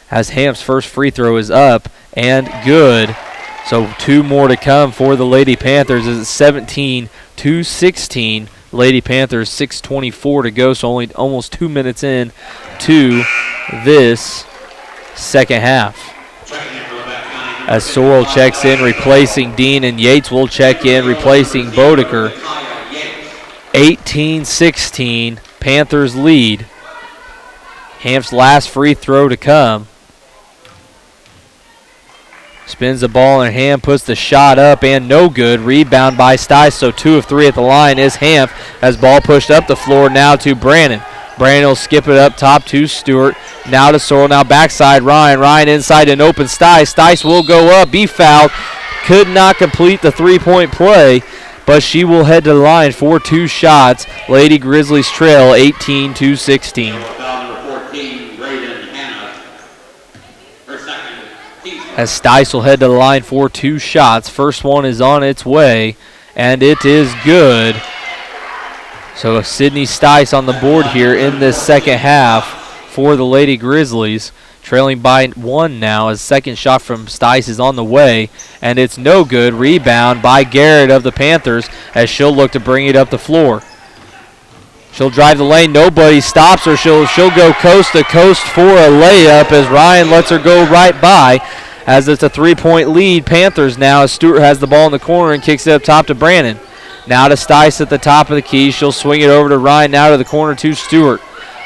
[SPEAKER 1] as Hanf's first free throw is up and good. So 2 more to come for the Lady Panthers as it's 17-16. Lady Panthers 6:24 to go, so only almost 2 minutes in to this second half. As Sorrell checks in, replacing Dean, and Yates will check in, replacing Bodeker. 18-16, Panthers lead. Hanf's last free throw to come. Spins the ball in her hand, puts the shot up, and no good. Rebound by Stice, so 2 of 3 at the line is Hanf. As ball pushed up the floor now to Brandon. Brandon will skip it up top to Stewart. Now to Sorrell, now backside Ryan. Ryan inside an open Stice. Stice will go up, be fouled. Could not complete the three-point play, but she will head to the line for 2 shots. Lady Grizzlies trail 18-16. As Stice will head to the line for 2 shots. First one is on its way, and it is good. So Sydney Stice on the board here in this second half for the Lady Grizzlies. Trailing by 1 now as second shot from Stice is on the way, and it's no good. Rebound by Garrett of the Panthers as she'll look to bring it up the floor. She'll drive the lane. Nobody stops her. She'll go coast to coast for a layup as Ryan lets her go right by. As it's a 3-point lead, Panthers now as Stewart has the ball in the corner and kicks it up top to Brandon. Now to Stice at the top of the key. She'll swing it over to Ryan, now to the corner to Stewart.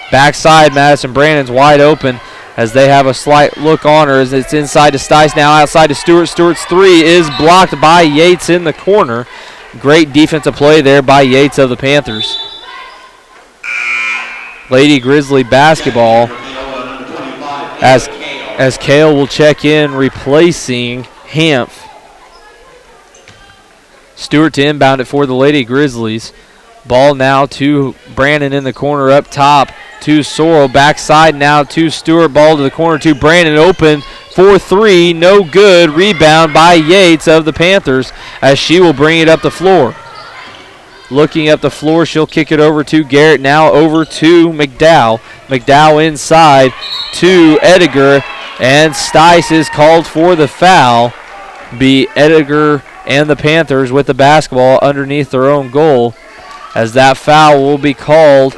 [SPEAKER 1] Backside, Madison Brandon's wide open as they have a slight look on her as it's inside to Stice, now outside to Stewart. Stewart's three is blocked by Yates in the corner. Great defensive play there by Yates of the Panthers. Lady Grizzly basketball as Kale will check in, replacing Hanf. Stewart to inbound it for the Lady Grizzlies. Ball now to Brandon in the corner up top to Sorrell. Backside now to Stewart. Ball to the corner to Brandon. Open for 3. No good. Rebound by Yates of the Panthers as she will bring it up the floor. Looking up the floor, she'll kick it over to Garrett. Now over to McDowell. McDowell inside to Ediger. And Stice is called for the foul. Be Ediger and the Panthers with the basketball underneath their own goal, as that foul will be called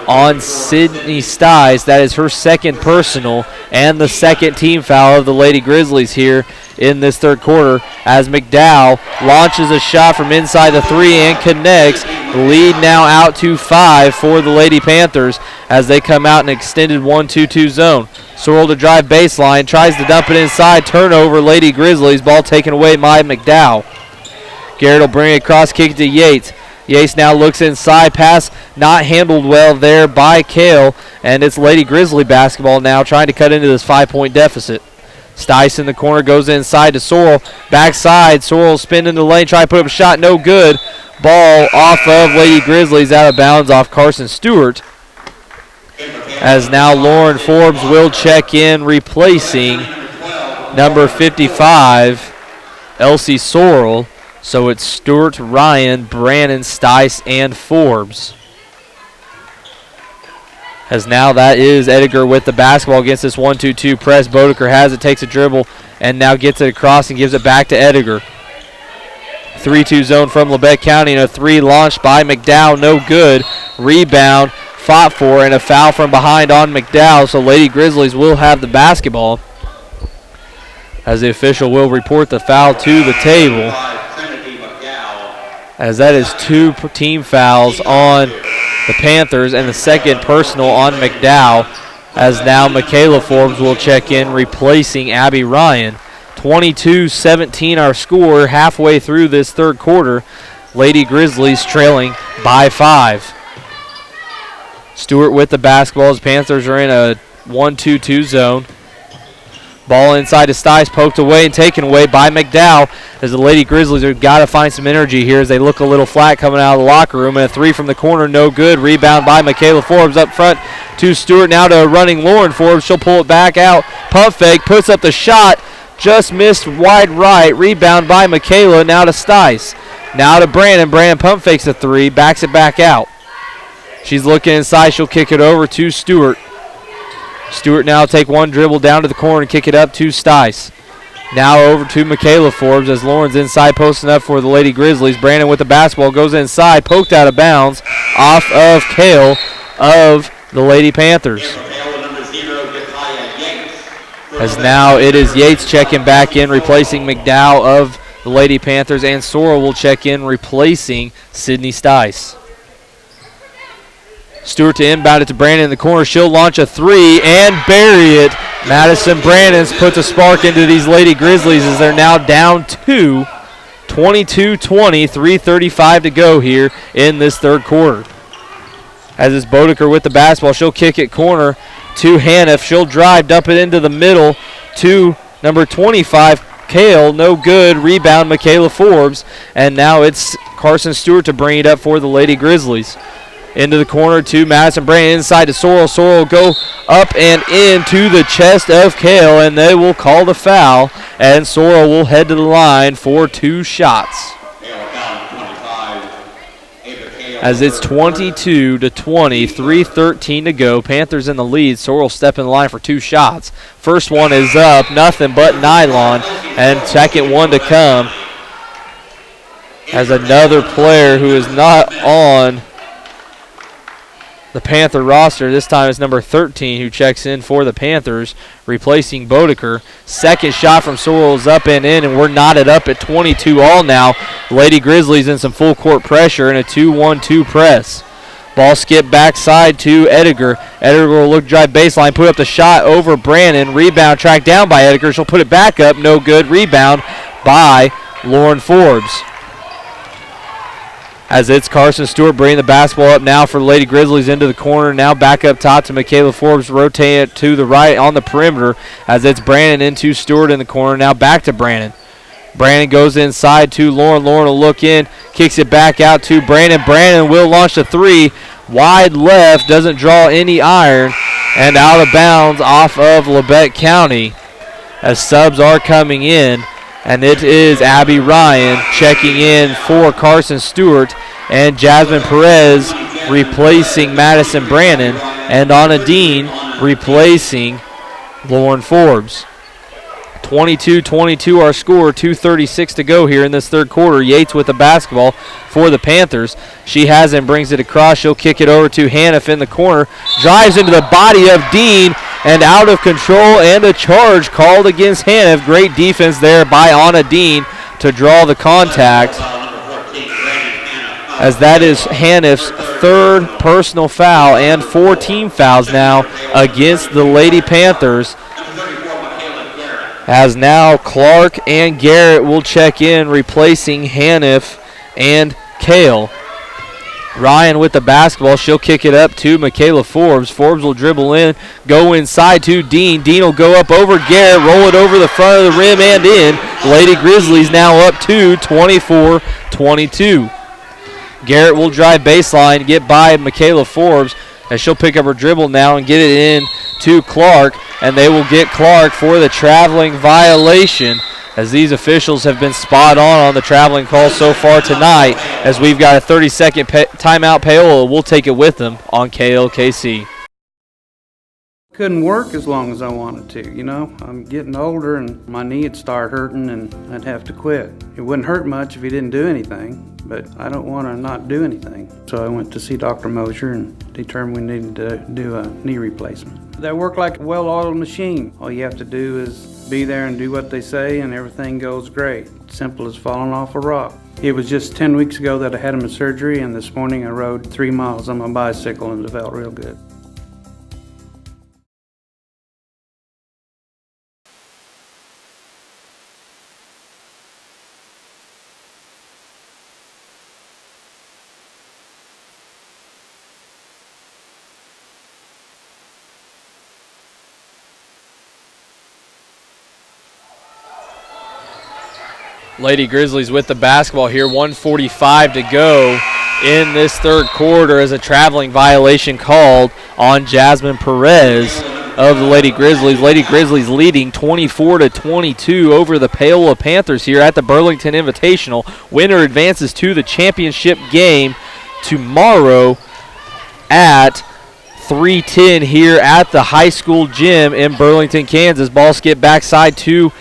[SPEAKER 1] on Sydney Stice. That is her second personal and the second team foul of the Lady Grizzlies here in this third quarter as McDowell launches a shot from inside the 3 and connects. The lead now out to 5 for the Lady Panthers as they come out in an extended 1-2-2 zone. Sorrell to drive baseline, tries to dump it inside, turnover, Lady Grizzlies, ball taken away by McDowell. Garrett will bring it across, kick it to Yates. Yates now looks inside, pass not handled well there by Kale, and it's Lady Grizzly basketball now trying to cut into this 5-point deficit. Stice in the corner goes inside to Sorrell, backside, Sorrell spin in the lane, try to put up a shot, no good. Ball off of Lady Grizzlies, out of bounds off Carson Stewart. As now Lauren Forbes will check in, replacing number 55, Elsie Sorrell. So it's Stewart, Ryan, Brannon, Stice, and Forbes. As now that is Ediger with the basketball against this 1-2-2 press. Bodeker has it, takes a dribble, and now gets it across and gives it back to Ediger. 3-2 zone from Labette County, and a 3 launched by McDowell, no good. Rebound, fought for, and a foul from behind on McDowell, so Lady Grizzlies will have the basketball. As the official will report the foul to the table. As that is 2 team fouls on the Panthers and the second personal on McDowell, as now Michaela Forbes will check in, replacing Abby Ryan. 22-17 our score halfway through this third quarter. Lady Grizzlies trailing by 5. Stewart with the basketball as Panthers are in a 1-2-2 zone. Ball inside to Stice, poked away and taken away by McDowell, as the Lady Grizzlies have got to find some energy here as they look a little flat coming out of the locker room. And a 3 from the corner, no good. Rebound by Michaela Forbes up front to Stewart. Now to a running Lauren Forbes. She'll pull it back out. Pump fake, puts up the shot. Just missed wide right. Rebound by Michaela. Now to Stice. Now to Brandon. Brandon pump fakes a 3, backs it back out. She's looking inside. She'll kick it over to Stewart. Stewart now take one dribble down to the corner and kick it up to Stice. Now over to Michaela Forbes as Lauren's inside posting up for the Lady Grizzlies. Brandon with the basketball goes inside, poked out of bounds off of Kale of the Lady Panthers. As now it is Yates checking back in, replacing McDowell of the Lady Panthers, and Sorrell will check in, replacing Sydney Stice. Stewart to inbound it to Brandon in the corner. She'll launch a 3 and bury it. Madison Brandon's puts a spark into these Lady Grizzlies as they're now down 2. 22-20, 3:35 to go here in this third quarter. As it's Bodeker with the basketball, she'll kick it corner to Haniff. She'll drive, dump it into the middle to number 25, Kale. No good. Rebound, Michaela Forbes. And now it's Carson Stewart to bring it up for the Lady Grizzlies. Into the corner to Madison Brandon, inside to Sorrell. Sorrell will go up and into the chest of Kale, and they will call the foul, and Sorrell will head to the line for 2 shots. As it's 22-20, 3:13 to go. Panthers in the lead. Sorrell step in the line for 2 shots. First one is up, nothing but nylon, and second one to come. As another player who is not on the Panther roster, this time it's number 13 who checks in for the Panthers, replacing Bodeker. Second shot from Sorrell is up and in, and we're knotted up at 22 all now. Lady Grizzlies in some full court pressure in a 2-1-2 press. Ball skip backside to Ediger. Ediger will look drive baseline, put up the shot over Brandon. Rebound tracked down by Ediger. She'll put it back up, no good. Rebound by Lauren Forbes. As it's Carson Stewart bringing the basketball up now for the Lady Grizzlies into the corner. Now back up top to Michaela Forbes, rotating it to the right on the perimeter as it's Brandon into Stewart in the corner. Now back to Brandon. Brandon goes inside to Lauren. Lauren will look in, kicks it back out to Brandon. Brandon will launch a 3, wide left, doesn't draw any iron, and out of bounds off of Labette County as subs are coming in. And it is Abby Ryan checking in for Carson Stewart, and Jasmine Perez replacing Madison Brandon, and Anna Dean replacing Lauren Forbes. 22-22 our score, 2:36 to go here in this third quarter. Yates with the basketball for the Panthers. She has it and brings it across. She'll kick it over to Haniff in the corner. Drives into the body of Dean. and out of control, and a charge called against Haniff. Great defense there by Anna Dean to draw the contact, as that is Haniff's third personal foul and 4 team fouls now against the Lady Panthers. As now Clark and Garrett will check in, replacing Haniff and Kale. Ryan with the basketball. She'll kick it up to Michaela Forbes. Forbes will dribble in, go inside to Dean. Dean will go up over Garrett, roll it over the front of the rim and in. Lady Grizzlies now up to 24-22. Garrett will drive baseline, get by Michaela Forbes, and she'll pick up her dribble now and get it in to Clark, and they will get Clark for the traveling violation, as these officials have been spot on the traveling call so far tonight, as we've got a 30-second timeout. Paola will take it with them on KLKC.
[SPEAKER 14] Couldn't work as long as I wanted to, you know. I'm getting older and my knee would start hurting and I'd have to quit. It wouldn't hurt much if you didn't do anything, but I don't want to not do anything. So I went to see Dr. Mosier and determined we needed to do a knee replacement. They work like a well-oiled machine. All you have to do is be there and do what they say and everything goes great. Simple as falling off a rock. It was just 10 weeks ago that I had my surgery, and this morning I rode 3 miles on my bicycle and it felt real good.
[SPEAKER 1] Lady Grizzlies with the basketball here, 1:45 to go in this third quarter, as a traveling violation called on Jasmine Perez of the Lady Grizzlies. Lady Grizzlies leading 24-22 over the Paola Panthers here at the Burlington Invitational. Winner advances to the championship game tomorrow at 3:10 here at the high school gym in Burlington, Kansas. Ball skip backside to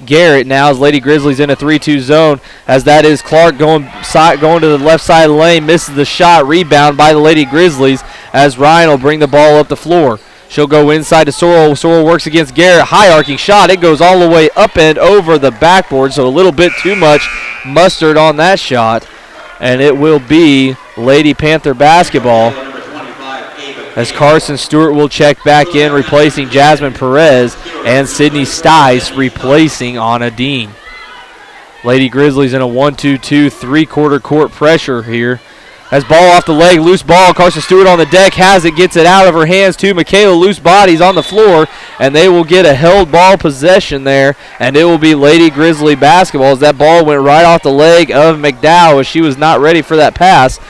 [SPEAKER 1] Garrett now, as Lady Grizzlies in a 3-2 zone, as that is Clark going to the left side of the lane, misses the shot, rebound by the Lady Grizzlies, as Ryan will bring the ball up the floor. She'll go inside to Sorrell. Sorrell works against Garrett, high arcing shot. It goes all the way up and over the backboard, so a little bit too much mustard on that shot, and it will be Lady Panther basketball, as Carson Stewart will check back in, replacing Jasmine Perez, and Sydney Stice replacing Anna Dean. Lady Grizzlies in a 1-2-2 three-quarter court pressure here. As ball off the leg, loose ball. Carson Stewart on the deck, has it, gets it out of her hands to Michaela. Loose bodies on the floor, and they will get a held ball possession there, and it will be Lady Grizzly basketball, as that ball went right off the leg of McDowell, as she was not ready for that pass.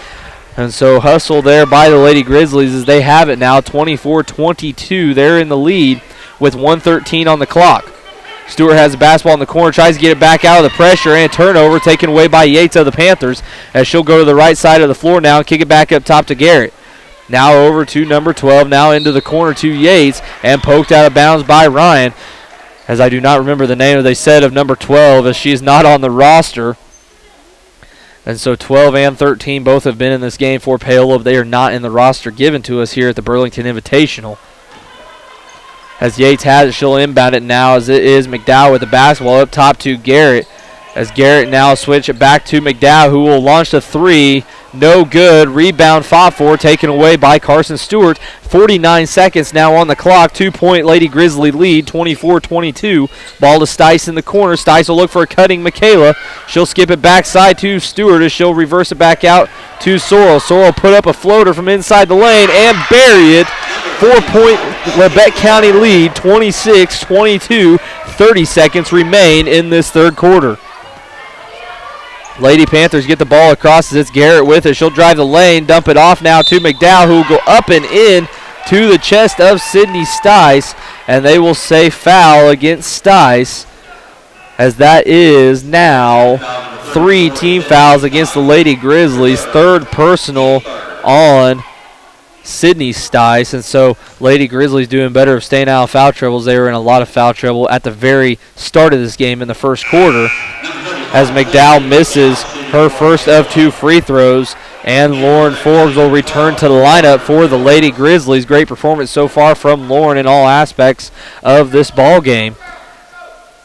[SPEAKER 1] And so hustle there by the Lady Grizzlies, as they have it now, 24-22. They're in the lead with 1:13 on the clock. Stewart has the basketball in the corner, tries to get it back out of the pressure, and turnover taken away by Yates of the Panthers, as she'll go to the right side of the floor now and kick it back up top to Garrett. Now over to number 12, now into the corner to Yates, and poked out of bounds by Ryan, as I do not remember the name, they said, of number 12, as she is not on the roster. And so 12 and 13 both have been in this game for Paola. They are not in the roster given to us here at the Burlington Invitational. As Yates has it, she'll inbound it now, as it is McDowell with the basketball up top to Garrett. As Garrett now switch it back to McDowell, who will launch the three. No good. Rebound fought for, taken away by Carson Stewart. 49 seconds now on the clock. 2-point Lady Grizzly lead, 24-22. Ball to Stice in the corner. Stice will look for a cutting Michaela. She'll skip it backside to Stewart, as she'll reverse it back out to Sorrell. Sorrell put up a floater from inside the lane and bury it. 4-point Labette County lead, 26-22. 30 seconds remain in this third quarter. Lady Panthers get the ball across, as it's Garrett with it. She'll drive the lane, dump it off now to McDowell, who will go up and in to the chest of Sydney Stice, and they will say foul against Stice, as that is now 3 team fouls against the Lady Grizzlies, third personal on Sydney Stice, and so Lady Grizzlies doing better of staying out of foul troubles. They were in a lot of foul trouble at the very start of this game in the first quarter, as McDowell misses her first of 2 free throws. And Lauren Forbes will return to the lineup for the Lady Grizzlies. Great performance so far from Lauren in all aspects of this ball game.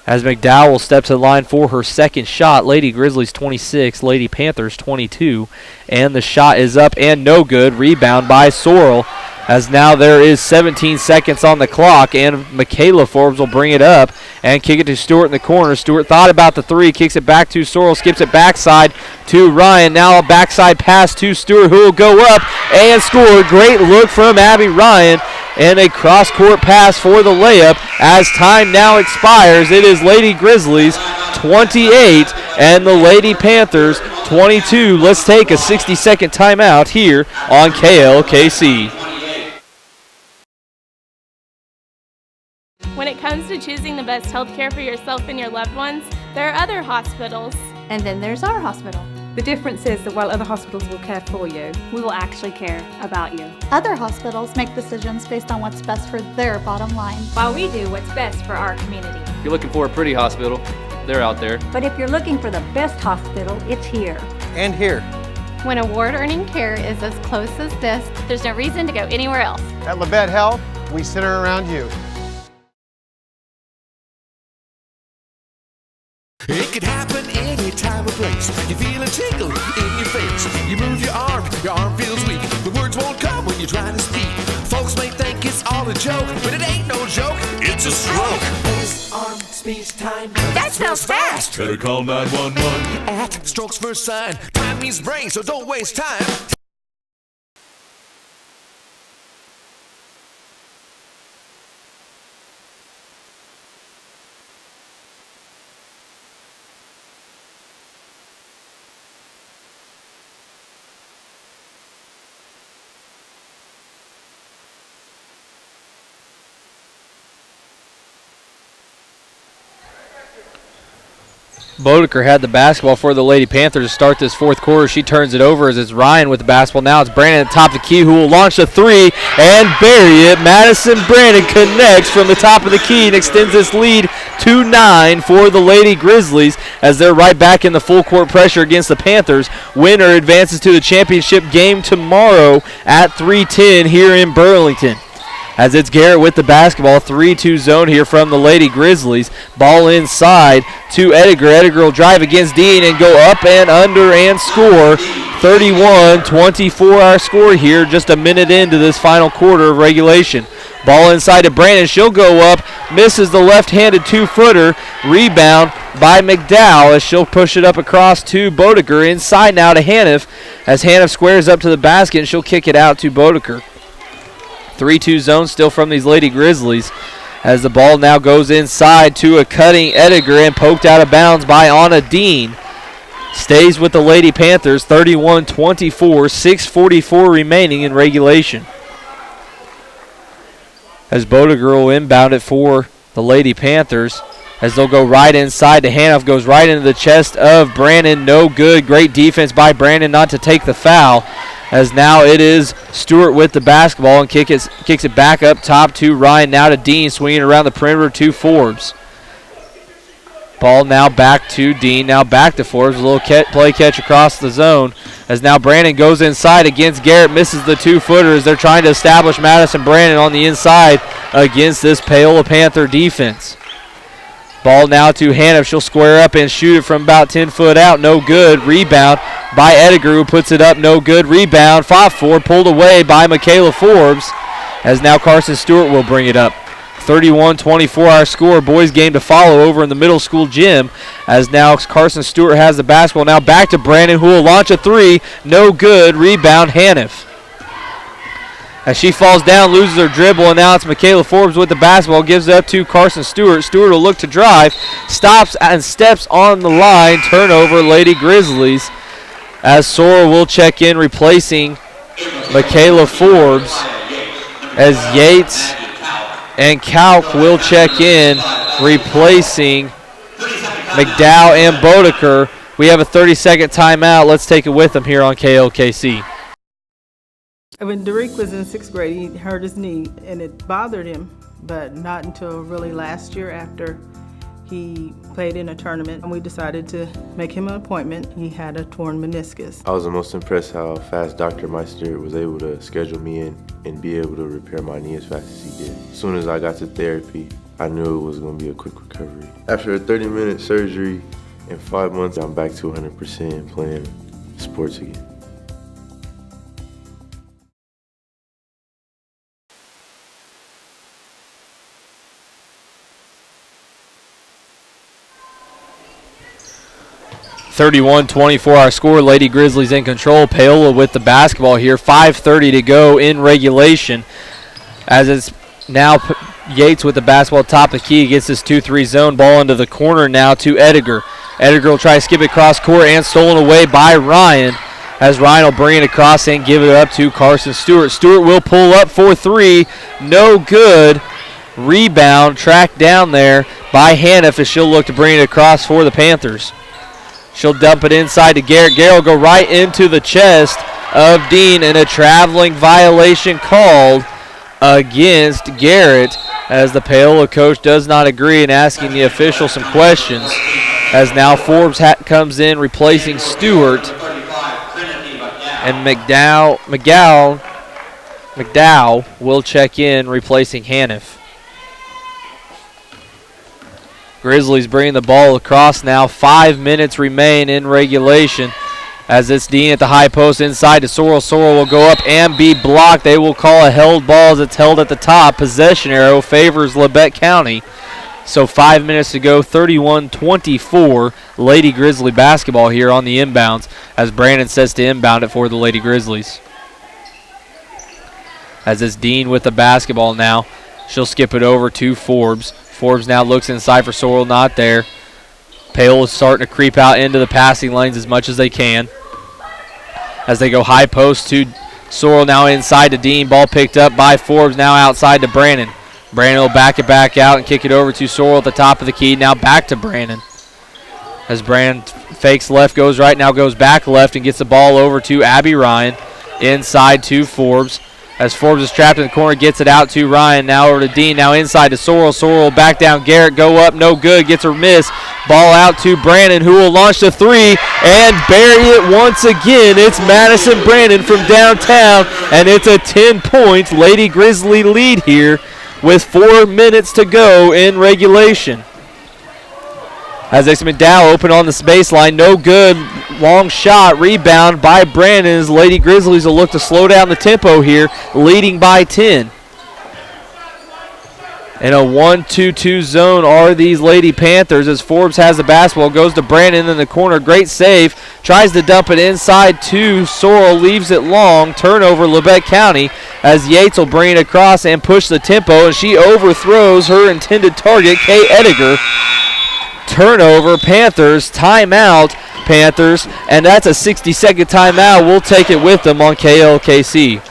[SPEAKER 1] As McDowell will step to the line for her second shot. Lady Grizzlies 26, Lady Panthers 22. And the shot is up and no good. Rebound by Sorrell. As now there is 17 seconds on the clock, and Michaela Forbes will bring it up and kick it to Stewart in the corner. Stewart thought about the three, kicks it back to Sorrell, skips it backside to Ryan. Now a backside pass to Stewart, who will go up and score. Great look from Abby Ryan, and a cross-court pass for the layup. As time now expires, it is Lady Grizzlies 28 and the Lady Panthers 22. Let's take a 60-second timeout here on KLKC.
[SPEAKER 2] When it comes to choosing the best health care for yourself and your loved ones, there are other hospitals.
[SPEAKER 9] And then there's our hospital.
[SPEAKER 4] The difference is that while other hospitals will care for you,
[SPEAKER 5] We will actually care about you.
[SPEAKER 3] Other hospitals make decisions based on what's best for their bottom line.
[SPEAKER 5] While we do what's best for our community.
[SPEAKER 6] If you're looking for a pretty hospital, they're out there.
[SPEAKER 7] But if you're looking for the best hospital, it's here.
[SPEAKER 8] And here.
[SPEAKER 9] When award-earning care is as close as this,
[SPEAKER 5] There's no reason to go anywhere else.
[SPEAKER 8] At Labette Health, we center around you.
[SPEAKER 10] It could happen any time or place. You feel a tickle in your face. You move your arm feels weak. The words won't come when you're trying to speak. Folks may think it's all a joke, but it ain't no joke. It's a stroke. Face, arm, speech, time.
[SPEAKER 5] That sounds fast.
[SPEAKER 10] Better call 911. At Strokes First Sign. Time means brain, so don't waste time.
[SPEAKER 1] Bodeker had the basketball for the Lady Panthers to start this fourth quarter. She turns it over as it's Ryan with the basketball. Now it's Brandon at the top of the key, who will launch a three and bury it. Madison Brandon connects from the top of the key and extends this lead to 9 for the Lady Grizzlies as they're right back in the full court pressure against the Panthers. Winner advances to the championship game tomorrow at 3:10 here in Burlington. As it's Garrett with the basketball, 3-2 zone here from the Lady Grizzlies. Ball inside to Ediger. Ediger will drive against Dean and go up and under and score. 31-24 our score here, just a minute into this final quarter of regulation. Ball inside to Brandon. She'll go up, misses the left-handed two-footer. Rebound by McDowell as she'll push it up across to Bodeker. Inside now to Haniff as Haniff squares up to the basket and she'll kick it out to Bodeker. 3-2 zone still from these Lady Grizzlies as the ball now goes inside to a cutting Ediger and poked out of bounds by Anna Dean. Stays with the Lady Panthers, 31-24, 6:44 remaining in regulation. As Bodeker will inbound it for the Lady Panthers as they'll go right inside to Hanoff, goes right into the chest of Brandon, no good. Great defense by Brandon not to take the foul. As now it is Stewart with the basketball and kicks it back up top to Ryan. Now to Dean, swinging around the perimeter to Forbes. Ball now back to Dean, now back to Forbes. A little play catch across the zone. As now Brandon goes inside against Garrett, misses the two-footer as they're trying to establish Madison Brandon on the inside against this Paola Panther defense. Ball now to Haniff. She'll square up and shoot it from about 10 foot out. No good. Rebound by Ediger, who puts it up. No good. Rebound. 5-4 pulled away by Michaela Forbes as now Carson Stewart will bring it up. 31-24 our score. Boys game to follow over in the middle school gym as now Carson Stewart has the basketball. Now back to Brandon, who will launch a three. No good. Rebound Haniff. As she falls down, loses her dribble, and now it's Michaela Forbes with the basketball. Gives it up to Carson Stewart. Stewart will look to drive. Stops and steps on the line. Turnover, Lady Grizzlies. As Sora will check in, replacing Michaela Forbes. As Yates and Kalk will check in, replacing McDowell and Bodeker. We have a 30-second timeout. Let's take it with them here on KLKC.
[SPEAKER 12] When Derek was in 6th grade, he hurt his knee, and it bothered him, but not until really last year after He played in a tournament, and we decided to make him an appointment. He had a torn meniscus.
[SPEAKER 13] I was the most impressed how fast Dr. Meister was able to schedule me in and be able to repair my knee as fast as he did. As soon as I got to therapy, I knew it was going to be a quick recovery. After a 30-minute surgery, in 5 months, I'm back to 100% and playing sports again.
[SPEAKER 1] (31-24) our score. Lady Grizzlies in control. Paola with the basketball here. 5:30 to go in regulation. As it's now Yates with the basketball top of the key. Gets this 2-3 zone. Ball into the corner now to Ediger. Ediger will try to skip it across court and stolen away by Ryan. As Ryan will bring it across and give it up to Carson Stewart. Stewart will pull up for three. No good. Rebound tracked down there by Haniff as she'll look to bring it across for the Panthers. She'll dump it inside to Garrett. Garrett will go right into the chest of Dean, and a traveling violation called against Garrett as the Paola coach does not agree and asking the official some questions. As now Forbes comes in replacing Stewart, and McDowell will check in replacing Haniff. Grizzlies bringing the ball across now. 5 minutes remain in regulation as it's Dean at the high post inside to Sorrell. Sorrell will go up and be blocked. They will call a held ball as it's held at the top. Possession arrow favors Labette County. So 5 minutes to go, 31-24. Lady Grizzly basketball here on the inbounds as Brandon sets to inbound it for the Lady Grizzlies. As it's Dean with the basketball now. She'll skip it over to Forbes. Forbes now looks inside for Sorrell, not there. Paola is starting to creep out into the passing lanes as much as they can. As they go high post to Sorrell, now inside to Dean. Ball picked up by Forbes, now outside to Brandon. Brandon will back it back out and kick it over to Sorrell at the top of the key. Now back to Brandon. As Brandon fakes left, goes right, now goes back left and gets the ball over to Abby Ryan. Inside to Forbes. As Forbes is trapped in the corner, gets it out to Ryan. Now over to Dean. Now inside to Sorrell. Sorrell back down. Garrett go up. No good. Gets her miss. Ball out to Brandon, who will launch the three and bury it once again. It's Madison Brandon from downtown, and it's a 10-point Lady Grizzly lead here with 4 minutes to go in regulation. As McDowell open on the baseline, no good. Long shot, rebound by Brandon as Lady Grizzlies will look to slow down the tempo here, leading by 10. In a 1-2-2 zone are these Lady Panthers as Forbes has the basketball, goes to Brandon in the corner, great save, tries to dump it inside to Sorrell, leaves it long, turnover Labette County as Yates will bring it across and push the tempo, and she overthrows her intended target, Kay Ediger. Turnover, Panthers, timeout, Panthers, and that's a 60-second timeout. We'll take it with them on KLKC.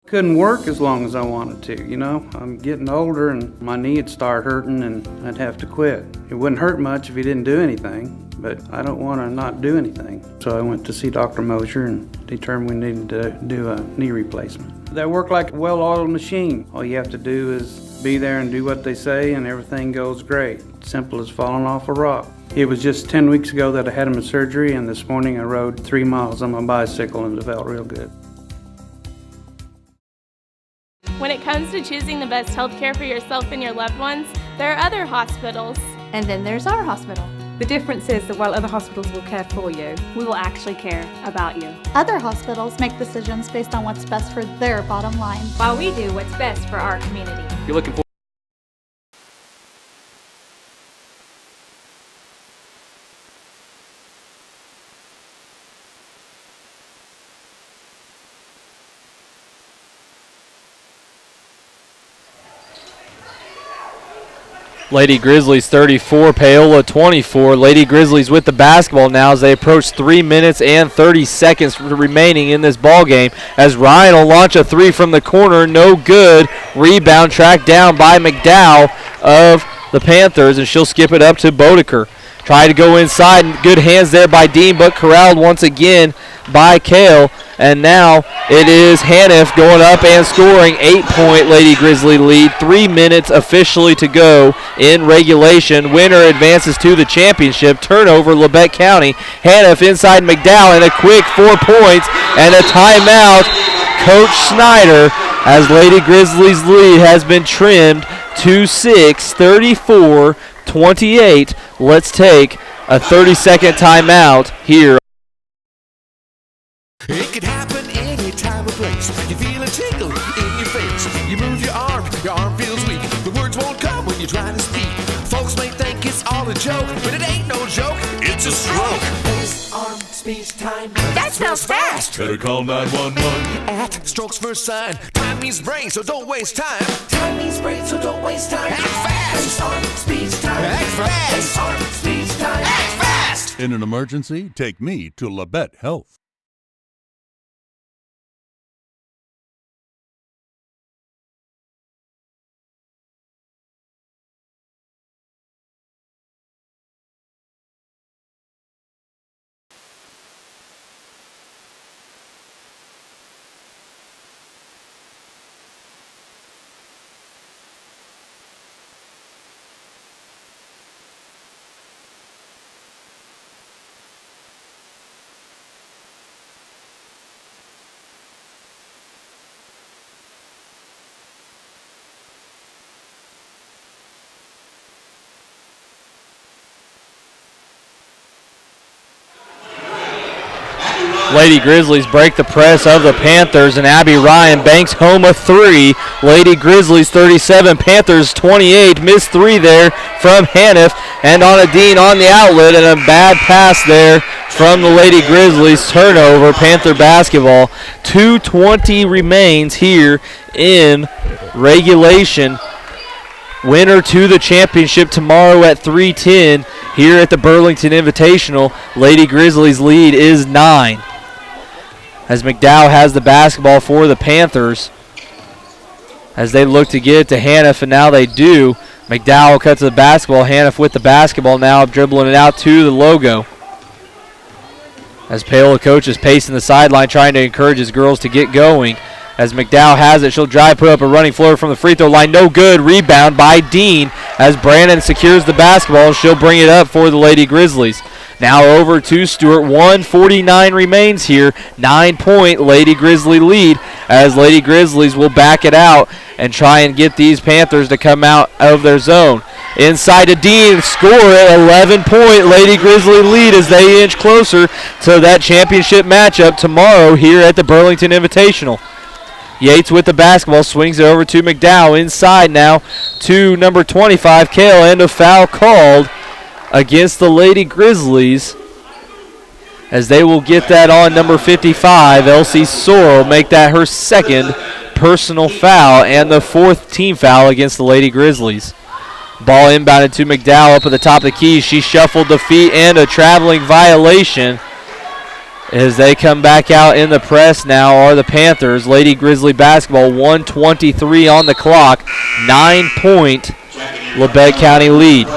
[SPEAKER 14] Couldn't work as long as I wanted to, you know. I'm getting older and my knee would start hurting and I'd have to quit. It wouldn't hurt much if you didn't do anything, but I don't want to not do anything. So I went to see Dr. Mosher and determined we needed to do a knee replacement. They work like a well-oiled machine. All you have to do is be there and do what they say and everything goes great. Simple as falling off a rock. It was just 10 weeks ago that I had my surgery, and this morning I rode 3 miles on my bicycle and it felt real good.
[SPEAKER 2] When it comes to choosing the best health care for yourself and your loved ones, there are other hospitals.
[SPEAKER 9] And then there's our hospital.
[SPEAKER 4] The difference is that while other hospitals will care for you,
[SPEAKER 5] We will actually care about you.
[SPEAKER 3] Other hospitals make decisions based on what's best for their bottom line.
[SPEAKER 5] While we do what's best for our community.
[SPEAKER 6] You're looking for
[SPEAKER 1] Lady Grizzlies 34, Paola 24. Lady Grizzlies with the basketball now as they approach 3 minutes and 30 seconds remaining in this ball game. As Ryan will launch a three from the corner, no good. Rebound tracked down by McDowell of the Panthers, and she'll skip it up to Bodeker. Try to go inside, and good hands there by Dean, but corralled once again by Kale. And now it is Haniff going up and scoring. 8-point Lady Grizzly lead. 3 minutes officially to go in regulation. Winner advances to the championship. Turnover, Labette County. Haniff inside McDowell, and a quick 4 points and a timeout. Coach Snyder, as Lady Grizzlies' lead has been trimmed to 6, 34-28. Let's take a 30-second timeout here.
[SPEAKER 10] It could happen any time or place. You feel a tickle in your face. You move your arm feels weak. The words won't come when you're trying to speak. Folks may think it's all a joke, but it ain't no joke, it's a stroke. Face, arm, speech, time. That spells fast.
[SPEAKER 11] Better call 911.
[SPEAKER 10] At Strokes First Sign. Time means brain, so don't waste time. Time means brain, so don't waste time. Act fast. Face, arm, speech, time. Act fast. Face, arm, speech, time. Act fast.
[SPEAKER 11] In an emergency, take me to Labette Health.
[SPEAKER 1] Lady Grizzlies break the press of the Panthers, and Abby Ryan banks home a 3. Lady Grizzlies 37, Panthers 28. Missed 3 there from Haniff, and on a Dean on the outlet, and a bad pass there from the Lady Grizzlies. Turnover, Panther basketball. 2:20 remains here in regulation. Winner to the championship tomorrow at 3:10 here at the Burlington Invitational. Lady Grizzlies lead is 9. As McDowell has the basketball for the Panthers as they look to get it to Haniff, and now they do. McDowell cuts the basketball. Haniff with the basketball now, dribbling it out to the logo. As Paola coach is pacing the sideline, trying to encourage his girls to get going. As McDowell has it, she'll drive, put up a running floater from the free throw line. No good. Rebound by Dean as Brandon secures the basketball. She'll bring it up for the Lady Grizzlies. Now over to Stewart. 1:49 remains here. 9-point Lady Grizzly lead as Lady Grizzlies will back it out and try and get these Panthers to come out of their zone. Inside to Dean, score it. 11-point Lady Grizzly lead as they inch closer to that championship matchup tomorrow here at the Burlington Invitational. Yates with the basketball, swings it over to McDowell. Inside now to number 25, Kale, and a foul called against the Lady Grizzlies as they will get that on number 55. Elsie Sorrell make that her second personal foul and the 4th team foul against the Lady Grizzlies. Ball inbounded to McDowell up at the top of the key. She shuffled the feet and a traveling violation. As they come back out in the press now are the Panthers. Lady Grizzly basketball, 1:23 on the clock. 9-point Labette County lead.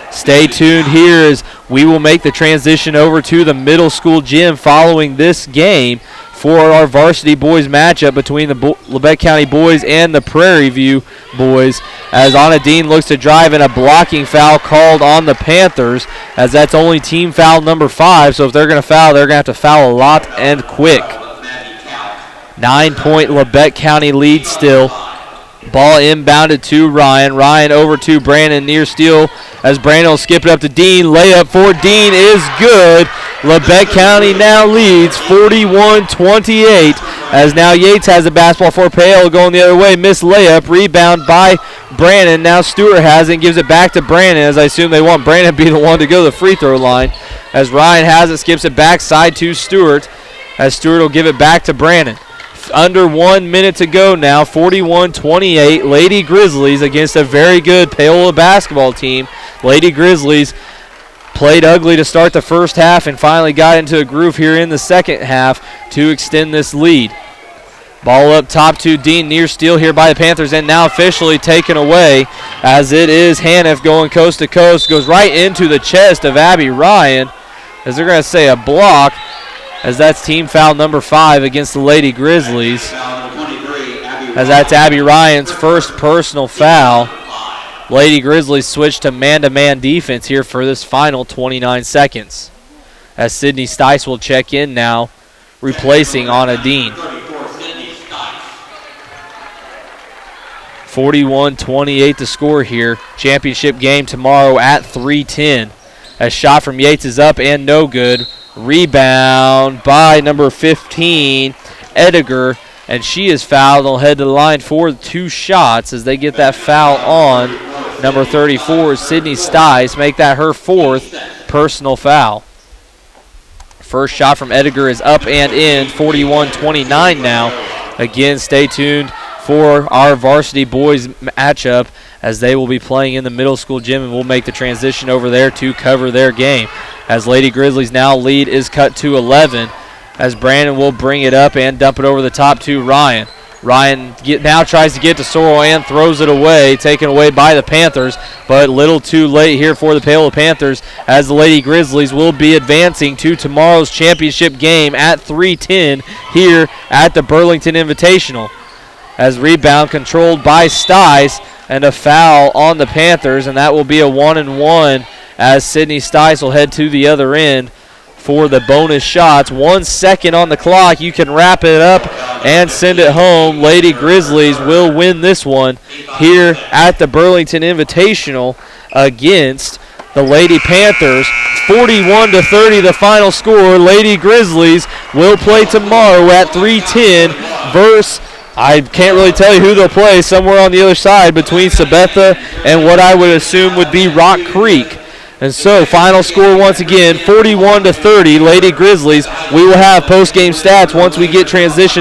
[SPEAKER 1] Stay tuned here as we will make the transition over to the middle school gym following this game for our varsity boys matchup between the Labette County boys and the Prairie View boys, as Anna Dean looks to drive, and a blocking foul called on the Panthers, as that's only team foul number 5, so if they're going to foul, they're going to have to foul a lot and quick. 9-point Labette County lead still. Ball inbounded to Ryan. Ryan over to Brandon near steal as Brandon will skip it up to Dean. Layup for Dean is good. Labette County now leads 41-28 as now Yates has the basketball for Pale going the other way. Missed layup. Rebound by Brandon. Now Stewart has it and gives it back to Brandon, as I assume they want Brandon to be the one to go to the free throw line. As Ryan has it, skips it backside to Stewart as Stewart will give it back to Brandon. Under 1 minute to go now, 41-28. Lady Grizzlies against a very good Paola basketball team. Lady Grizzlies played ugly to start the first half and finally got into a groove here in the second half to extend this lead. Ball up top to Dean, near steal here by the Panthers, and now officially taken away as it is Haniff going coast to coast, goes right into the chest of Abby Ryan, as they're going to say a block, as that's team foul number 5 against the Lady Grizzlies, as that's Abby Ryan's first personal foul. Lady Grizzlies switch to man-to-man defense here for this final 29 seconds, as Sydney Stice will check in now, replacing Anna Dean. 41-28 to score here. Championship game tomorrow at 3:10. A shot from Yates is up and no good. Rebound by number 15, Ediger, and she is fouled. They'll head to the line for 2 shots as they get that foul on number 34, Sydney Stice. Make that her 4th personal foul. First shot from Ediger is up and in. 41-29 now. Again, stay tuned for our varsity boys matchup as they will be playing in the middle school gym, and we'll make the transition over there to cover their game. As Lady Grizzlies now lead is cut to 11, as Brandon will bring it up and dump it over the top to Ryan. Ryan now tries to get to Sorrell and throws it away, taken away by the Panthers, but little too late here for the Pale Panthers, as the Lady Grizzlies will be advancing to tomorrow's championship game at 3:10 here at the Burlington Invitational. As rebound controlled by Stice, and a foul on the Panthers, and that will be a 1-and-1 as Sydney Stice will head to the other end for the bonus shots. 1 second on the clock. You can wrap it up and send it home. Lady Grizzlies will win this one here at the Burlington Invitational against the Lady Panthers. 41-30 the final score. Lady Grizzlies will play tomorrow at 3:10 versus, I can't really tell you who they'll play, somewhere on the other side between Sabetha and what I would assume would be Rock Creek. And so, final score once again, 41-30, Lady Grizzlies. We will have post-game stats once we get transitioned